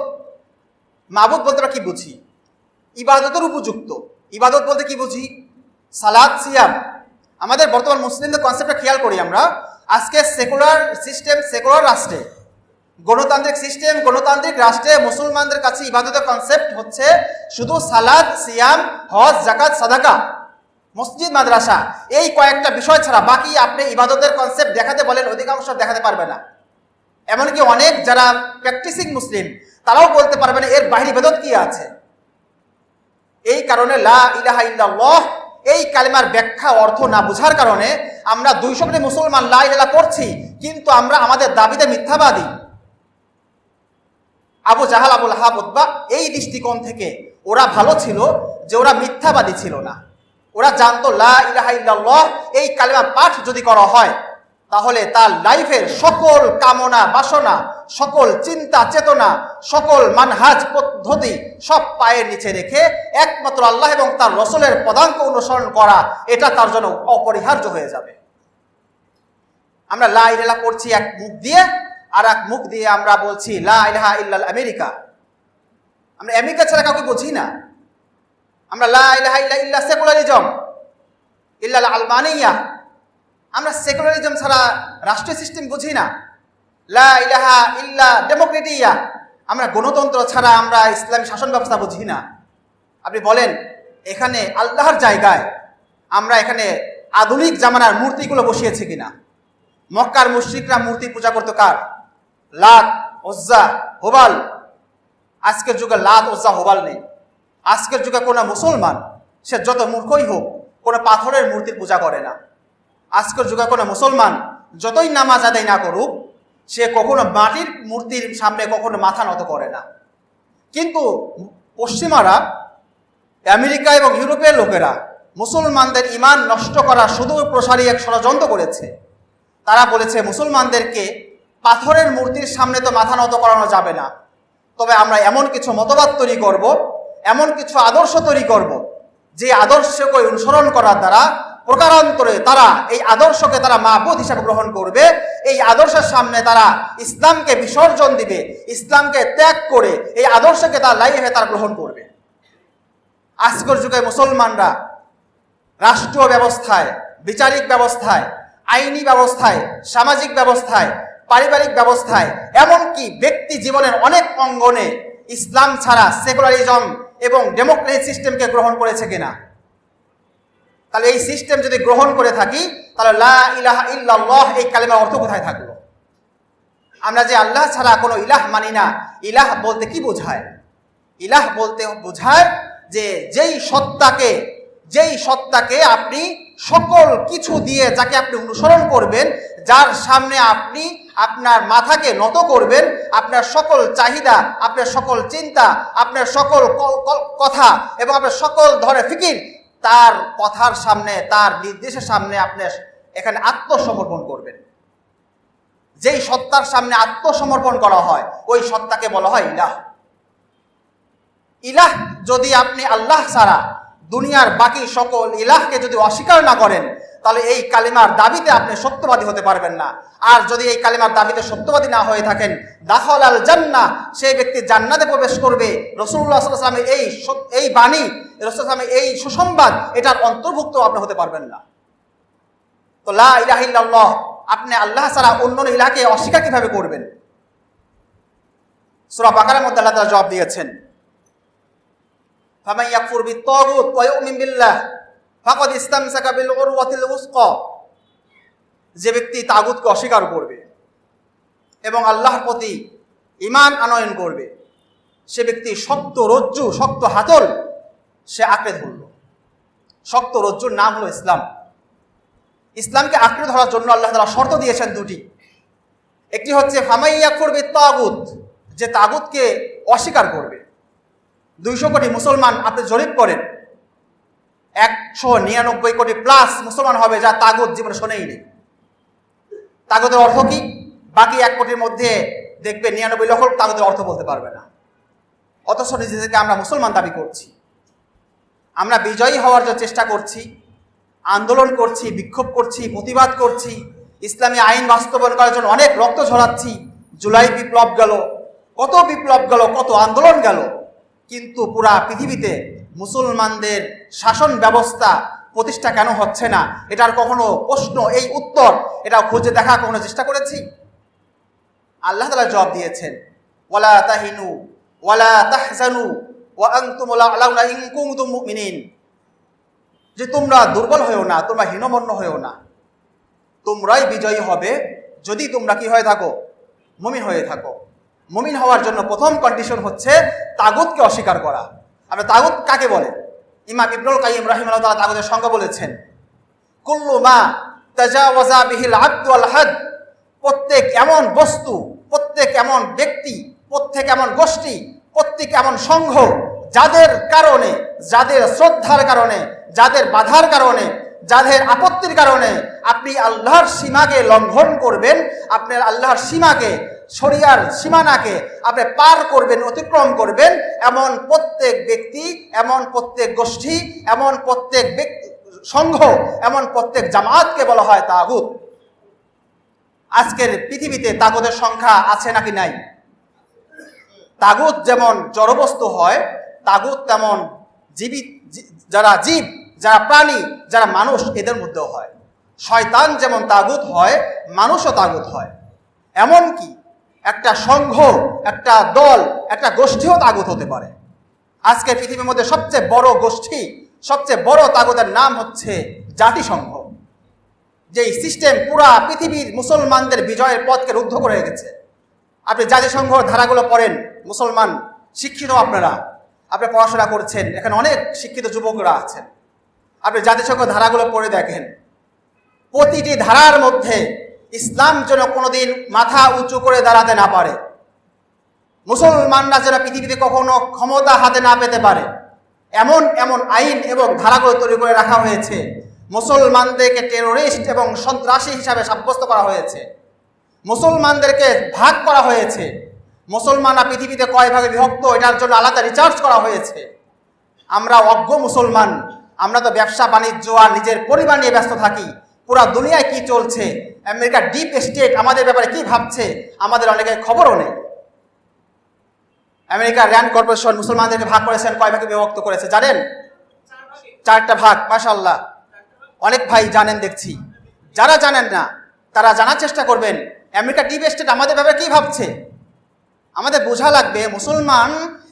মাবুদ বলতে আমরা কি বুঝি? ইবাদতের উপযুক্ত। ইবাদত বলতে কি বুঝি? সালাত, সিয়াম। আমাদের বর্তমান মুসলিমদের কনসেপ্টটা খেয়াল করি আমরা। আজকে সেকুলার সিস্টেম, সেকুলার রাষ্ট্রে, গণতান্ত্রিক সিস্টেম, গণতান্ত্রিক রাষ্ট্রে মুসলমানদের কাছে ইবাদতের কনসেপ্ট হচ্ছে শুধু সালাত, সিয়াম, হজ, যাকাত, সাদাকা, মসজিদ, মাদ্রাসা, এই কয়েকটা বিষয় ছাড়া বাকি আপনি ইবাদতের কনসেপ্ট দেখাতে বলেন, অধিকাংশ দেখাতে পারবে না। এমনকি অনেক যারা প্র্যাকটিসিং মুসলিম তারাও বলতে পারবে না এর বাহির ইবাদত কি আছে। এই কারণে লা ইলাহা ইল্লাল্লাহ এই কালিমার ব্যাখ্যা অর্থ না বোঝার কারণে আমরা 200 কোটি মুসলমান লা ইলাহা পড়ছি, কিন্তু আমরা আমাদের দাবিতে মিথ্যাবাদী। আবু জাহাল, আবু লাহাব, উতবা এই দৃষ্টিকোণ থেকে ওরা ভালো ছিল যে ওরা মিথ্যাবাদী ছিল না। ওরা জানতো লা ইলাহা ইল্লাল্লাহ এই কালিমা পাঠ যদি করা হয় তাহলে তার লাইফের সকল কামনা বাসনা, সকল চিন্তা চেতনা, সকল মানহাজ পদ্ধতি সব পায়ের নিচে রেখে একমাত্র আল্লাহ এবং তার রাসূলের পদাঙ্ক অনুসরণ করা, এটা তার জন্য অপরিহার্য হয়ে যাবে। আমরা লা ইলাহা পড়ছি এক মুখ দিয়ে, আর এক মুখ দিয়ে আমরা বলছি লা ইলাহা ইল্লাল আমেরিকা। আমরা আমেরিকা ছাড়া কাউকে বুঝি না। আমরা লা ইলাহা ইল্লা সেকুলারিজম, ইল্লাল আলমানিয়া, আমরা সেকুলারিজম ছাড়া রাষ্ট্রীয় সিস্টেম বুঝি না। লা ইলাহা ইল্লা ডেমোক্রেটিয়া, আমরা গণতন্ত্র ছাড়া আমরা ইসলামী শাসন ব্যবস্থা বুঝি না। আপনি বলেন এখানে আল্লাহর জায়গায় আমরা এখানে আধুনিক জামানার মূর্তিগুলো বসিয়েছি কিনা? মক্কার মুশরিকরা মূর্তি পূজা করতো কার? লাত, উজ্জা, হুবাল। আজকের যুগে লাত, উজ্জা, হুবাল নেই। আজকের যুগে কোনো মুসলমান, সে যত মূর্খই হোক, কোনো পাথরের মূর্তির পূজা করে না। আজকের যুগে কোনো মুসলমান যতই নামাজ আদায় না করুক, সে কখনো মাটির মূর্তির সামনে কখনো মাথা নত করে না। কিন্তু পশ্চিমারা, আমেরিকা এবং ইউরোপের লোকেরা মুসলমানদের ঈমান নষ্ট করা সুদূর প্রসারী এক ষড়যন্ত্র করেছে। তারা বলেছে মুসলমানদেরকে পাথরের মূর্তির সামনে তো মাথা নত করানো যাবে না, তবে আমরা এমন কিছু মতবাদ তৈরি করব, এমন কিছু আদর্শ তৈরি করব, যে আদর্শকে অনুসরণ করার দ্বারা প্রকারান্তরে তারা এই আদর্শকে তারা মাবুদ হিসাবে গ্রহণ করবে। এই আদর্শের সামনে তারা ইসলামকে বিসর্জন দিবে, ইসলামকে ত্যাগ করে এই আদর্শকে তারা লাইফে তারা গ্রহণ করবে। আজকের যুগে মুসলমানরা রাষ্ট্রীয় ব্যবস্থায়, বিচারিক ব্যবস্থায়, আইনি ব্যবস্থায়, সামাজিক ব্যবস্থায়, পারিবারিক ব্যবস্থায়, এমনকি ব্যক্তি জীবনের অনেক অঙ্গনে ইসলাম ছাড়া সেকুলারিজম এবং ডেমোক্রেসি সিস্টেমকে গ্রহণ করেছে কিনা? তাহলে এই সিস্টেম যদি গ্রহণ করে থাকি, তাহলে লা ইলাহা ইল্লাল্লাহ এই কালিমার অর্থ কোথায় থাকলো? আমরা যে আল্লাহ ছাড়া কোনো ইলাহ মানি না, ইলাহ বলতে কি বোঝায়? ইলাহ বলতে বোঝায় যে যেই সত্তাকে আপনি সকল কিছু দিয়ে যাকে আপনি অনুসরণ করবেন, যার সামনে আপনি আপনার মাথাকে নত করবেন, আপনার সকল চাহিদা, আপনার সকল চিন্তা, আপনার সকল কথা এবং আপনার সকল ধরনের ফিকির তার কথার সামনে, তার নির্দেশের সামনে আপনি এখানে আত্মসমর্পণ করবেন। যেই সত্তার সামনে আত্মসমর্পণ করা হয় ওই সত্তাকে বলা হয় ইলাহ। ইলাহ যদি আপনি আল্লাহ ছাড়া দুনিয়ার বাকি সকল ইলাহকে যদি অস্বীকার না করেন, তাহলে এই কালিমার দাবিতে আপনি সত্যবাদী হতে পারবেন না। আর যদি এই কালিমার দাবিতে সত্যবাদী না হয়ে থাকেন, দাখল আল জান্নাহ, সেই ব্যক্তি জান্নাতে প্রবেশ করবে। রাসূলুল্লাহ সাল্লাল্লাহু আলাইহি ওয়াসাল্লামের এই বাণী, রাসূলুল্লাহ সাল্লাল্লাহু আলাইহি ওয়াসাল্লামের এই সুসংবাদ, এটার অন্তর্ভুক্ত আপনি হতে পারবেন না। তো লা ইলাহা ইল্লাল্লাহ, আপনি আল্লাহ ছাড়া অন্য ইলাহকে অস্বীকার কিভাবে করবেন? সূরা বাকারার মধ্যে আল্লাহ তাআলা জবাব দিয়েছেন, ফামান ইয়াকফুর বিত-তাগুত ওয়া ইউমিন বিল্লাহ ফাকাদ ইসতামসাকা বিল উরওয়াতিল উসকা। যে ব্যক্তি তাগুতকে অস্বীকার করবে এবং আল্লাহর প্রতি ঈমান আনয়ন করবে, সে ব্যক্তি শক্ত রজ্জু, শক্ত হাতল সে আঁকড়ে ধরল। শক্ত রজ্জুর নাম হলো ইসলাম। ইসলামকে আঁকড়ে ধরার জন্য আল্লাহ তাআলা শর্ত দিয়েছেন দুটি। একটি হচ্ছে ফামান ইয়াকফুর বিত-তাগুত, যে তাগুতকে অস্বীকার করবে। 200 কোটি মুসলমান আপনি জরিপ করেন, 199 কোটি প্লাস মুসলমান হবে যা তাগুত জীবনে শোনেই নেই। তাগুতের অর্থ কি? বাকি 1 কোটির মধ্যে দেখবে 99 লক্ষ তাগুতের অর্থ বলতে পারবে না। অথচ নিজেদেরকে আমরা মুসলমান দাবি করছি। আমরা বিজয়ী হওয়ার জন্য চেষ্টা করছি, আন্দোলন করছি, বিক্ষোভ করছি, প্রতিবাদ করছি, ইসলামী আইন বাস্তবায়ন করার জন্য অনেক রক্ত ঝরাচ্ছি। জুলাই বিপ্লব গেল, কত বিপ্লব গেল, কত আন্দোলন গেল, কিন্তু পুরা পৃথিবীতে মুসলমানদের শাসন ব্যবস্থা প্রতিষ্ঠা কেন হচ্ছে না? এটার কখনো প্রশ্ন, এই উত্তর এটা খুঁজে দেখা কখনো চেষ্টা করেছি? আল্লাহ তাআলা জবাব দিয়েছেন, ওয়ালা তাহিনু ওয়ালা তাহজানু ওয়া আনতুমুল আ'লাউনা ইন কুনতুম মুমিনিন। যে তোমরা দুর্বল হয়েও না, তোমরা হীনমন্য হয়েও না, তোমরাই বিজয়ী হবে যদি তোমরা কি হয়ে থাকো? মুমিন হয়ে থাকো। মুমিন হওয়ার জন্য প্রথম কন্ডিশন হচ্ছে তাগুতকে অস্বীকার করা। আমরা তাগুত কাকে বলে? ইমাম ইবনুল কাইয়িম রাহিমাহুল্লাহ তাআলা তাগুতের সংজ্ঞা বলেছেন, কুল্লু মা তাজাওয়াজা বিহিল আবদ ওয়াল হাদ। প্রত্যেক এমন বস্তু, প্রত্যেক এমন ব্যক্তি, প্রত্যেক এমন গোষ্ঠী, প্রত্যেক এমন সংঘ যাদের কারণে, যাদের শ্রদ্ধার কারণে, যাদের বাধার কারণে, যাদের আপত্তির কারণে আপনি আল্লাহর সীমাকে লঙ্ঘন করবেন, আপনার আল্লাহর সীমাকে, শরিয়ার সীমানাকে আপনি পার করবেন, অতিক্রম করবেন, এমন প্রত্যেক ব্যক্তি, এমন প্রত্যেক গোষ্ঠী, এমন প্রত্যেক সংঘ, এমন প্রত্যেক জামাতকে বলা হয় তাগুত। আজকের পৃথিবীতে তাগুতের সংখ্যা আছে নাকি নাই? তাগুত যেমন জড়বস্তু হয়, তাগুত তেমন যারা জীব, যারা প্রাণী, যারা মানুষ, এদের মধ্যেও হয়। শয়তান যেমন তাগুত হয়, মানুষও তাগুত হয়। এমনকি একটা সংঘ, একটা দল, একটা গোষ্ঠীও তাগুত হতে পারে। আজকে পৃথিবীর মধ্যে সবচেয়ে বড় গোষ্ঠী, সবচেয়ে বড় তাগুতের নাম হচ্ছে জাতিসংঘ। যেই সিস্টেম পুরা পৃথিবীর মুসলমানদের বিজয়ের পথকে রুদ্ধ করে রেখেছে। আপনি জাতিসংঘ ধারাগুলো পড়েন, মুসলমান শিক্ষিত আপনারা, আপনি পড়াশোনা করছেন, এখানে অনেক শিক্ষিত যুবকরা আছেন, আপনি জাতিসংঘ ধারাগুলো পড়ে দেখেন, প্রতিটি ধারার মধ্যে ইসলাম যেন কোনোদিন মাথা উঁচু করে দাঁড়াতে না পারে, মুসলমানরা যেন পৃথিবীতে কখনো ক্ষমতা হাতে না পেতে পারে, এমন এমন আইন এবং ধারাগুলো তৈরি করে রাখা হয়েছে। মুসলমানদেরকে টেরোরিস্ট এবং সন্ত্রাসী হিসাবে সাব্যস্ত করা হয়েছে, মুসলমানদেরকে ভাগ করা হয়েছে, মুসলমানরা পৃথিবীতে কয় ভাগে বিভক্ত এটার জন্য আলাদা রিসার্চ করা হয়েছে। আমরা অজ্ঞ মুসলমান, আমরা তো ব্যবসা বাণিজ্য আর নিজের পরিবার নিয়ে ব্যস্ত থাকি। পুরা দুনিয়ায় কি চলছে, আমেরিকার ডিপ স্টেট আমাদের ব্যাপারে কি ভাবছে, আমাদের অনেকে খবরও নেই। আমেরিকার র্যান্ড কর্পোরেশন মুসলমানদেরকে ভাগ করেছেন, কয় ভাগে বিভক্ত করেছে জানেন? 4টা ভাগ। মাশাআল্লাহ, অনেক ভাই জানেন দেখছি। যারা জানেন না তারা জানার চেষ্টা করবেন আমেরিকা ডিপ স্টেট আমাদের ব্যাপারে কি ভাবছে। আমাদের বোঝা লাগবে মুসলমান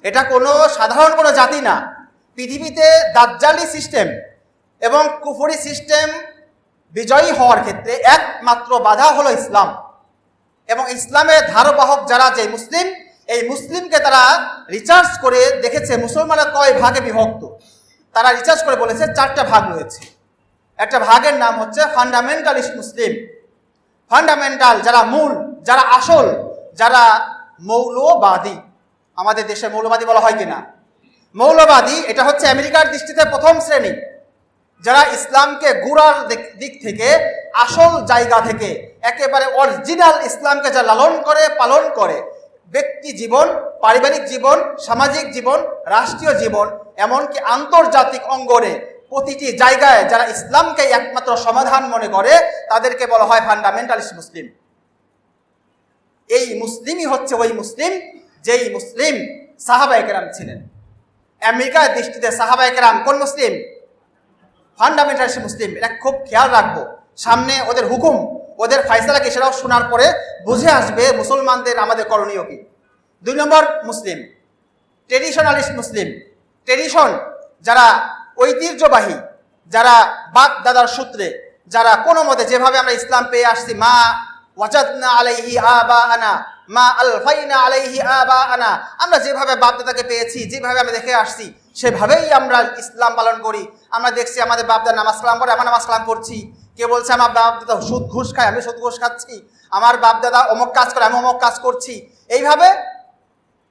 এটা কোনো সাধারণ কোনো জাতি না। পৃথিবীতে দাজ্জালি সিস্টেম এবং কুফরি সিস্টেম বিজয়ী হওয়ার ক্ষেত্রে একমাত্র বাধা হলো ইসলাম। এবং ইসলামের ধারবাহক যারা যে মুসলিম, এই মুসলিমকে তারা রিসার্চ করে দেখেছে মুসলমানরা কয় ভাগে বিভক্ত। তারা রিসার্চ করে বলেছে 4টা ভাগ রয়েছে। একটা ভাগের নাম হচ্ছে ফান্ডামেন্টালিস্ট মুসলিম। ফান্ডামেন্টাল যারা মূল, যারা আসল, যারা মৌলবাদী। আমাদের দেশে মৌলবাদী বলা হয় কিনা? মৌলবাদী এটা হচ্ছে আমেরিকার দৃষ্টিতে প্রথম শ্রেণী, যারা ইসলামকে গোড়ার দিক থেকে, আসল জায়গা থেকে, একেবারে অরিজিনাল ইসলামকে যা লালন করে, পালন করে, ব্যক্তি জীবন, পারিবারিক জীবন, সামাজিক জীবন, রাষ্ট্রীয় জীবন, এমনকি আন্তর্জাতিক অঙ্গনে প্রতিটি জায়গায় যারা ইসলামকে একমাত্র সমাধান মনে করে, তাদেরকে বলা হয় ফান্ডামেন্টালিস্ট মুসলিম। এই মুসলিমই হচ্ছে ওই মুসলিম যেই মুসলিম সাহাবায়ে কেরাম ছিলেন। আমেরিকার দৃষ্টিতে সাহাবায়ে কেরাম কোন মুসলিম? ফান্ডামেন্টালিস্ট মুসলিম। এটা খুব খেয়াল রাখবো। সামনে ওদের হুকুম, ওদের ফায়সালা কি, সেটাও শোনার পরে বুঝে আসবে মুসলমানদের আমাদের করণীয় কি। 2 নম্বর মুসলিম ট্রেডিশনালিস্ট মুসলিম। ট্রেডিশন যারা ঐতিহ্যবাহী, যারা বাপ দাদার সূত্রে, যারা কোনো মতে যেভাবে আমরা ইসলাম পেয়ে আসছি, মা ওয়াজাদনা আলাইহি আবাআনা, মা আলফাইনা আলাইহি আবাআনা, আমরা যেভাবে বাপ দাদাকে পেয়েছি, যেভাবে আমরা দেখে আসছি, সেভাবেই আমরা ইসলাম পালন করি। আমরা দেখছি আমাদের বাপ দাদা নামাজ কালাম করে, আমরা নামাজ কালাম করছি। কে বলছে আমার বাপ দাদা সুদ ঘুষ খায়, আমি সুদ ঘুষ খাচ্ছি। আমার বাপ দাদা অমুক কাজ করে, আমি অমুক কাজ করছি। এইভাবে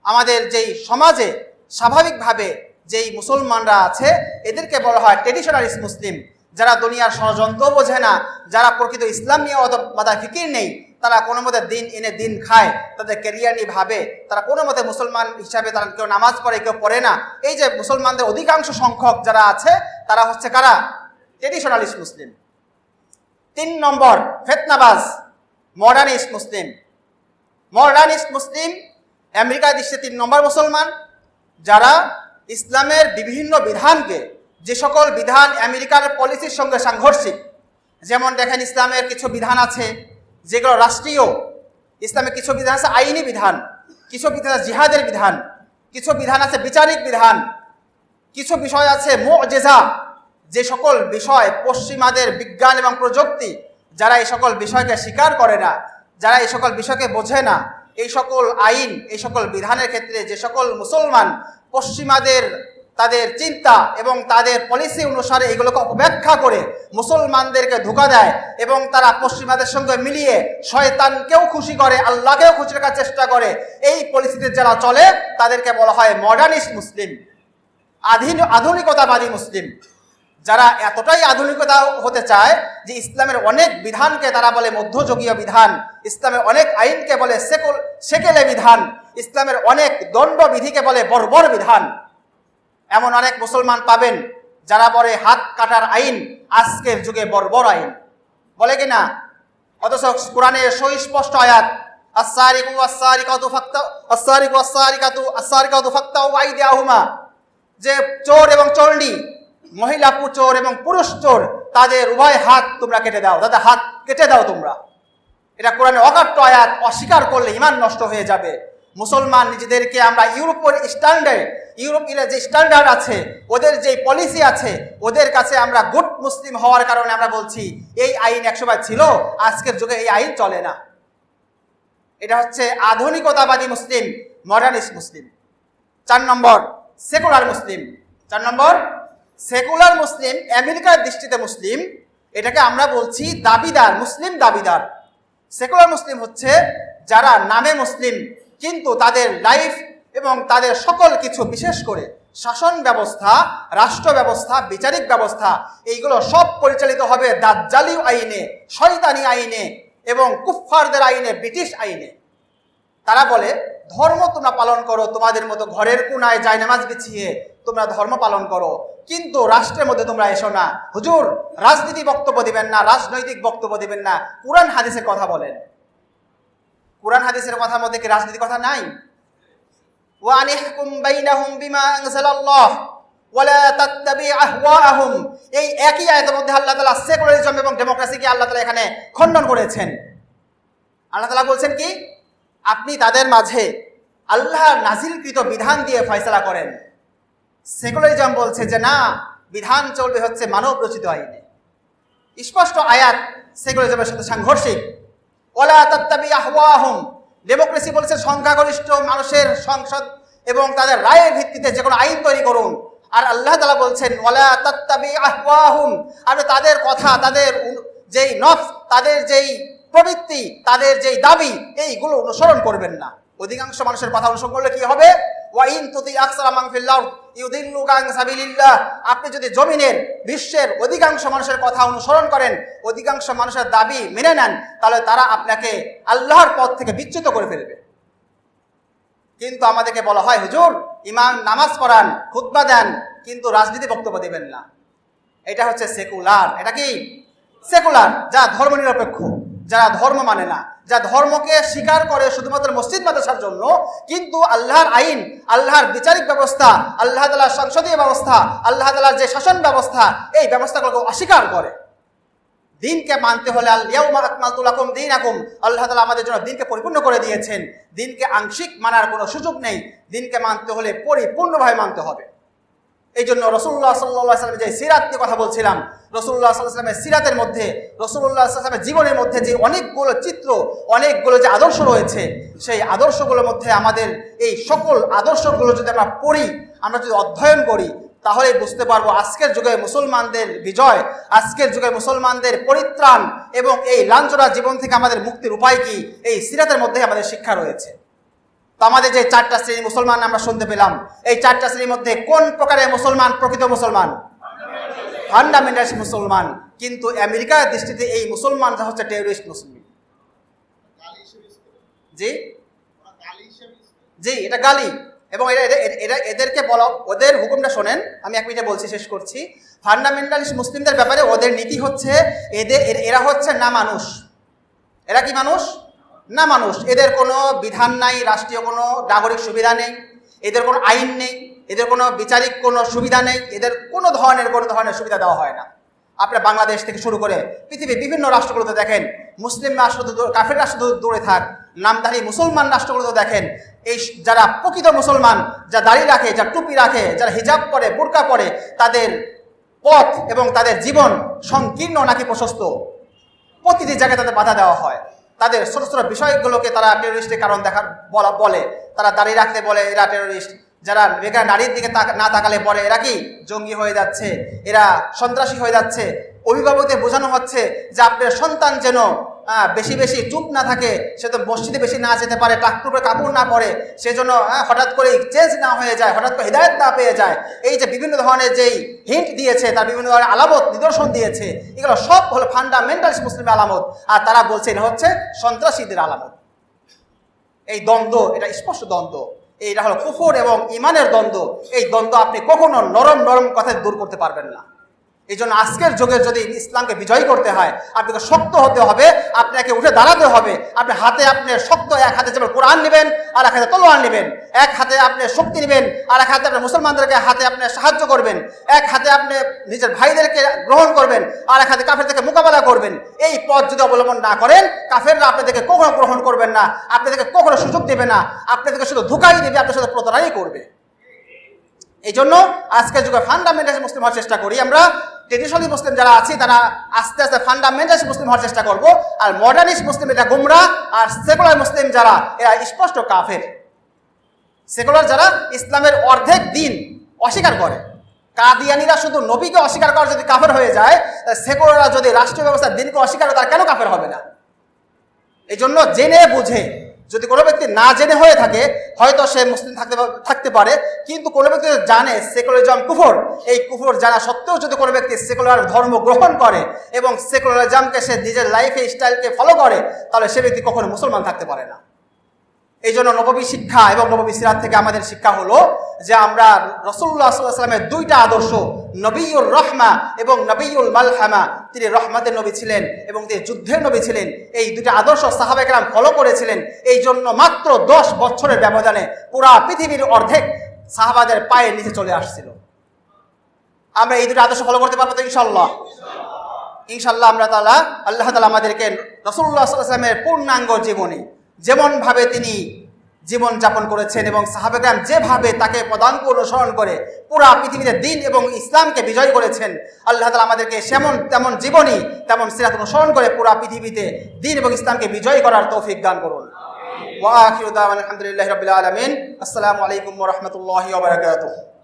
আমাদের যেই সমাজে স্বাভাবিকভাবে যেই মুসলমানরা আছে, এদেরকে বলা হয় ট্রেডিশনালিস্ট মুসলিম। যারা দুনিয়ার ষড়যন্ত্র বোঝে না, যারা প্রকৃত ইসলাম নিয়ে অত মাথায় ফিকির নেই, তারা কোনো মতে দিন এনে দিন খায়, তাদের ক্যারিয়ার নিয়ে ভাবে, তারা কোনো মতে মুসলমান হিসাবে তারা কেউ নামাজ পড়ে, কেউ পড়ে না। এই যে মুসলমানদের অধিকাংশ সংখ্যক যারা আছে, তারা হচ্ছে কারা? ট্রেডিশনালিস্ট মুসলিম। 3 নম্বর ফিতনাবাজ মডার্নিস্ট মুসলিম। মডার্নিস্ট মুসলিম আমেরিকার দৃষ্টিতে 3 নম্বর মুসলমান, যারা ইসলামের বিভিন্ন বিধানকে, যে সকল বিধান আমেরিকার পলিসির সঙ্গে সাংঘর্ষিক, যেমন দেখেন ইসলামের কিছু বিধান আছে যেগুলো রাষ্ট্রীয়, ইসলামের কিছু বিধান আছে আইনি বিধান, কিছু বিধান আছে জিহাদের বিধান, কিছু বিধান আছে বিচারিক বিধান, কিছু বিষয় আছে মুআজিজা, যে সকল বিষয় পশ্চিমাদের বিজ্ঞান এবং প্রযুক্তি, যারা এই সকল বিষয়কে স্বীকার করে না, যারা এই সকল বিষয়কে বোঝে না, এই সকল আইন, এই সকল বিধানের ক্ষেত্রে যে সকল মুসলমান পশ্চিমাদের তাদের চিন্তা এবং তাদের পলিসি অনুসারে এগুলোকে অপব্যাখ্যা করে মুসলমানদেরকে ধোঁকা দেয় এবং তারা পশ্চিমাদের সঙ্গে মিলিয়ে শয়তানকেও খুশি করে, আল্লাহকেও খুশি রাখার চেষ্টা করে, এই পলিসিতে যারা চলে তাদেরকে বলা হয় মডার্নিস্ট মুসলিম, আধুনিকতাবাদী মুসলিম। যারা এতটাই আধুনিকতা হতে চায় যে ইসলামের অনেক বিধানকে তারা বলে মধ্যযুগীয় বিধান, ইসলামের অনেক আইনকে বলে সেকেলে বিধান, ইসলামের অনেক দণ্ডবিধিকে বলে বর্বর বিধান। এমন অনেক মুসলমান পাবেন যারা বলে হাত কাটার আইন আজকের যুগে বর্বর আইন, বলে কিনা? অথচ কোরআনের সুস্পষ্ট আয়াত, আস-সারিকু ওয়াস-সারিকাতু ফাক্তাউ আইদিয়াহুমা, যে চোর এবং চোরনি, মহিলা চোর এবং পুরুষ চোর, তাদের উভয় হাত তোমরা কেটে দাও, তাদের হাত কেটে দাও তোমরা। এটা কোরআনের অকাট্য আয়াত, অস্বীকার করলে ঈমান নষ্ট হয়ে যাবে। মুসলমান নিজেদেরকে আমরা ইউরোপের যে স্ট্যান্ডার্ড আছে, ওদের যে পলিসি আছে, ওদের কাছে আমরা গুড মুসলিম হওয়ার কারণে আমরা বলছি এই আইন 100 ছিল, আজকের যুগে এই আইন চলে না। এটা হচ্ছে আধুনিকতাবাদী মুসলিম, মডার্নিস্ট মুসলিম। 4 নম্বর সেকুলার মুসলিম। 4 নম্বর সেকুলার মুসলিম আমেরিকার দৃষ্টিতে মুসলিম, এটাকে আমরা বলছি দাবিদার মুসলিম, দাবিদার। সেকুলার মুসলিম হচ্ছে যারা নামে মুসলিম কিন্তু তাদের লাইফ এবং তাদের সকল কিছু, বিশেষ করে শাসন ব্যবস্থা, রাষ্ট্র ব্যবস্থা, বিচারিক ব্যবস্থা, এইগুলো সব পরিচালিত হবে দাজ্জালি আইনে, শয়তানি আইনে এবং কুফফারদের আইনে, ব্রিটিশ আইনে। তারা বলে ধর্ম তোমরা পালন করো, তোমাদের মতো ঘরের কোনায় জায়নামাজ বিছিয়ে তোমরা ধর্ম পালন করো, কিন্তু রাষ্ট্রের মধ্যে তোমরা এসো না। হুজুর রাজনীতি বক্তব্য দিবেন না, রাজনৈতিক বক্তব্য দিবেন না, কুরআন হাদিসের কথা বলেন। কুরআন হাদিসের কথার মধ্যে কি রাজনীতি কথা নাই? ওয়া আনিহকুম বাইনাহুম বিমা আনজালাল্লাহ ওয়া লা তাত্তাবি আহওয়াআহুম, এই একই আয়াতের মধ্যে আল্লাহ তাআলা সেকুলারিজম এবং ডেমোক্রেসিকে আল্লাহ তাআলা এখানে খণ্ডন করেছেন। আল্লাহ তাআলা বলছেন কি? আপনি তাদের মাঝে আল্লাহর নাজিলকৃত বিধান দিয়ে ফয়সালা করেন। সেকুলারিজম বলছে যে না, বিধান চলবে হচ্ছে মানব রচিত আইনে। স্পষ্ট আয়াত সেকুলারিজমের সাথে সাংঘর্ষিক। ওয়ালা তাত্তাবি আহওয়াহুম, ডেমোক্রেসি বলছে সংখ্যাগরিষ্ঠ মানুষের সংসদ এবং তাদের রায়ের ভিত্তিতে যে কোনো আইন তৈরি করুন। আর আল্লাহ তাআলা বলছেন ওয়ালা তাত্তাবি আহওয়াহুম, আপনি তাদের কথা, তাদের যেই নফস, তাদের যেই প্রবৃত্তি, তাদের যেই দাবি, এইগুলো অনুসরণ করবেন না। অধিকাংশ মানুষের কথা অনুসরণ করলে কি হবে? ওয়া ইন তুতি আকসারা মান ফিল আরদ ইউদিল্লুকা আন সাবিলিল্লাহ, আপনি যদি জমিনের বিশ্বের অধিকাংশ মানুষের কথা অনুসরণ করেন, অধিকাংশ মানুষের দাবি মেনে নেন, তাহলে তারা আপনাকে আল্লাহর পথ থেকে বিচ্যুত করে ফেলবে। কিন্তু আমাদেরকে বলা হয় হুজুর ইমাম নামাজ পড়ান, খুতবা দেন, কিন্তু রাজনীতি বক্তব্য দেবেন না। এটা হচ্ছে সেকুলার। এটা কি সেকুলার? যা ধর্ম নিরপেক্ষ, যারা ধর্ম মানে না, যা ধর্মকে স্বীকার করে শুধুমাত্র মসজিদ মাদ্রাসার জন্য, কিন্তু আল্লাহর আইন, আল্লাহর বিচারিক ব্যবস্থা, আল্লাহ তাআলার সংসদীয় ব্যবস্থা, আল্লাহ তাআলার যে শাসন ব্যবস্থা, এই ব্যবস্থাগুলোকে অস্বীকার করে। দিনকে মানতে হলে আল ইয়াউমা আকমালতু লাকুম দীনাকুম, আল্লাহ তাআলা আমাদের জন্য দিনকে পরিপূর্ণ করে দিয়েছেন। দিনকে আংশিক মানার কোনো সুযোগ নেই, দিনকে মানতে হলে পরিপূর্ণভাবে মানতে হবে। এই জন্য রাসূলুল্লাহ সাল্লাল্লাহু আলাইহি ওয়াসাল্লাম যে সিরাত নিয়ে কথা বলছিলাম, রাসূলুল্লাহ সাল্লাল্লাহু আলাইহি ওয়াসাল্লামের সিরাতের মধ্যে, রাসূলুল্লাহ সাল্লাল্লাহু আলাইহি ওয়াসাল্লামের জীবনের মধ্যে যে অনেকগুলো চিত্র, অনেকগুলো যে আদর্শ রয়েছে, সেই আদর্শগুলোর মধ্যে আমাদের এই সকল আদর্শগুলো যদি আমরা পড়ি, আমরা যদি অধ্যয়ন করি, তাহলে বুঝতে পারবো আজকের যুগে মুসলমানদের বিজয়, আজকের যুগে মুসলমানদের পরিত্রাণ এবং এই লাঞ্ছনা জীবন থেকে আমাদের মুক্তির উপায় কি, এই সিরাতের মধ্যে আমাদের শিক্ষা রয়েছে। তো আমাদের যে 4টা শ্রেণী মুসলমান আমরা শুনতে পেলাম, এই 4টা শ্রেণীর মধ্যে কোন প্রকারের মুসলমান প্রকৃত মুসলমান? ফান্ডামেন্টালিস্ট মুসলমান। কিন্তু আমেরিকার দৃষ্টিতে এই মুসলমানরা হচ্ছে টেররিস্ট মুসলিম। জি জি, এটা গালি। এবং এদেরকে বলা, ওদের হুকুমটা শোনেন, আমি 1 মিনিটে বলছি, শেষ করছি। ফান্ডামেন্টালিস্ট মুসলিমদের ব্যাপারে ওদের নীতি হচ্ছে এরা হচ্ছে না মানুষ। এরা কি মানুষ? না মানুষ। এদের কোনো বিধান নাই, রাষ্ট্রীয় কোনো নাগরিক সুবিধা নেই, এদের কোনো আইন নেই, এদের কোনো বিচারিক কোনো সুবিধা নেই, এদের কোনো ধরনের সুবিধা দেওয়া হয় না। আপনার বাংলাদেশ থেকে শুরু করে পৃথিবীর বিভিন্ন রাষ্ট্রগুলোতে দেখেন, মুসলিম রাষ্ট্র, কাফের রাষ্ট্র দূরে থাক, নামধারী মুসলমান রাষ্ট্রগুলোতে দেখেন, এই যারা প্রকৃত মুসলমান, যা দাড়ি রাখে, যা টুপি রাখে, যারা হিজাব পরে, বুরকা পরে, তাদের পথ এবং তাদের জীবন সংকীর্ণ নাকি প্রশস্ত, প্রতিটি জায়গায় তাদের বাধা দেওয়া হয়। তাদের ছোট ছোট বিষয়গুলোকে তারা টেররিস্টের কারণ বলে। তারা দাঁড়িয়ে রাখতে বলে এরা টেররিস্ট, যারা বেকার নারীর দিকে না তাকালে বলে এরা কি জঙ্গি হয়ে যাচ্ছে, এরা সন্ত্রাসী হয়ে যাচ্ছে। অভিভাবকদের বোঝানো হচ্ছে যে আপনার সন্তান যেন বেশি বেশি চুপ না থাকে, সে তো মসজিদে বেশি না যেতে পারে, টাকটুপে কাপড় না পরে, সেজন্য হঠাৎ করে চেঞ্জ না হয়ে যায়, হঠাৎ করে হিদায়ত না পেয়ে যায়। এই যে বিভিন্ন ধরনের যেই হিন্ট দিয়েছে, তার বিভিন্ন ধরনের আলামত নিদর্শন দিয়েছে, এগুলো সব হলো ফান্ডামেন্টালিস্ট মুসলিমের আলামত। আর তারা বলছে এটা হচ্ছে সন্ত্রাসীদের আলামত। এই দ্বন্দ্ব, এটা স্পষ্ট দ্বন্দ্ব, এইটা হলো কুফর এবং ইমানের দ্বন্দ্ব। এই দ্বন্দ্ব আপনি কখনো নরম নরম কথায় দূর করতে পারবেন না। এই জন্য আজকের যুগে যদি ইসলামকে বিজয়ী করতে হয়, আপনাকে শক্ত হতে হবে, আপনাকে উঠে দাঁড়াতে হবে। আপনি হাতে আপনি শক্ত, এক হাতে যেমন কোরআন নেবেন আর এক হাতে তলোয়ার নেবেন, এক হাতে আপনি শক্তি নেবেন আর এক হাতে আপনি মুসলমানদেরকে হাতে আপনি সাহায্য করবেন, এক হাতে আপনি নিজের ভাইদেরকে গ্রহণ করবেন আর এক হাতে কাফের থেকে মোকাবেলা করবেন। এই পথ যদি অবলম্বন না করেন, কাফেররা আপনাদেরকে কখনো গ্রহণ করবেন না, আপনাদেরকে কখনো সুযোগ দেবে না, আপনাদেরকে শুধু ধোঁকাই দেবে, আপনার সাথে প্রতারণাই করবে। এই জন্য আজকের যুগে ফান্ডামেন্টালিস্ট মুসলিম হওয়ার চেষ্টা করি আমরা। ট্রেডিশনালি মুসলিম যারা আছি তারা আস্তে আস্তে ফান্ডামেন্টালিস্ট মুসলিম হওয়ার চেষ্টা করব। আর মডার্নিস্ট মুসলিম এটা গুমরা, আর সেকুলার মুসলিম যারা এরা স্পষ্ট কাফের। সেকুলার যারা ইসলামের অর্ধেক দিন অস্বীকার করে। কাদিয়ানিরা শুধু নবীকে অস্বীকার করার যদি কাফের হয়ে যায়, সেকুলাররা যদি রাষ্ট্রীয় ব্যবস্থার দিনকে অস্বীকার করে, তারা কেন কাফের হবে না? এই জন্য জেনে বুঝে, যদি কোনো ব্যক্তি না জেনে হয়ে থাকে, হয়তো সে মুসলিম থাকতে পারে, কিন্তু কোনো ব্যক্তি জানে সেকুলারিজম কুফর, এই কুফর জানা সত্ত্বেও যদি কোনো ব্যক্তি সেকুলার ধর্ম গ্রহণ করে এবং সেকুলারিজমকে সে নিজের লাইফে স্টাইলকে ফলো করে, তাহলে সে ব্যক্তি কখনো মুসলমান থাকতে পারে না। এই জন্য নববী শিক্ষা এবং নববী সিরাত থেকে আমাদের শিক্ষা হলো যে আমরা রাসূলুল্লাহ সাল্লাল্লাহু আলাইহি ওয়াসাল্লামের 2টা আদর্শ, নবিয়ুর রহমা এবং নবিয়ুল মালহামা, তিনি রহমতের নবী ছিলেন এবং তিনি যুদ্ধের নবী ছিলেন। এই 2টা আদর্শ সাহাবায়ে কেরাম ফলো করেছিলেন। এই জন্য মাত্র 10 বছরের ব্যবধানে পুরা পৃথিবীর অর্ধেক সাহাবাদের পায়ের নিচে চলে আসছিল। আমরা এই 2টা আদর্শ ফলো করতে পারবো তো ইনশাআল্লাহ? ইনশাআল্লাহ আল্লাহ তাআলা আমাদেরকে রাসূলুল্লাহ সাল্লাল্লাহু আলাইহি ওয়াসাল্লামের পূর্ণাঙ্গ জীবনী, যেমনভাবে তিনি জীবন যাপন করেছেন এবং সাহাবায়ে-কেরাম যেভাবে তাকে পদাঙ্ক অনুসরণ করে পুরা পৃথিবীতে দ্বীন এবং ইসলামকে বিজয় করেছেন, আল্লাহ তাআলা আমাদেরকে তেমন জীবনী তেমন সিরাত অনুসরণ করে পুরা পৃথিবীতে দ্বীন এবং ইসলামকে বিজয় করার তৌফিক দান করুন। ওয়া আখিরু দাওয়ানা আলহামদুলিল্লাহি রাব্বিল আলামিন। আসসালামু আলাইকুম ওয়া রাহমাতুল্লাহি ওয়া বারাকাতুহু।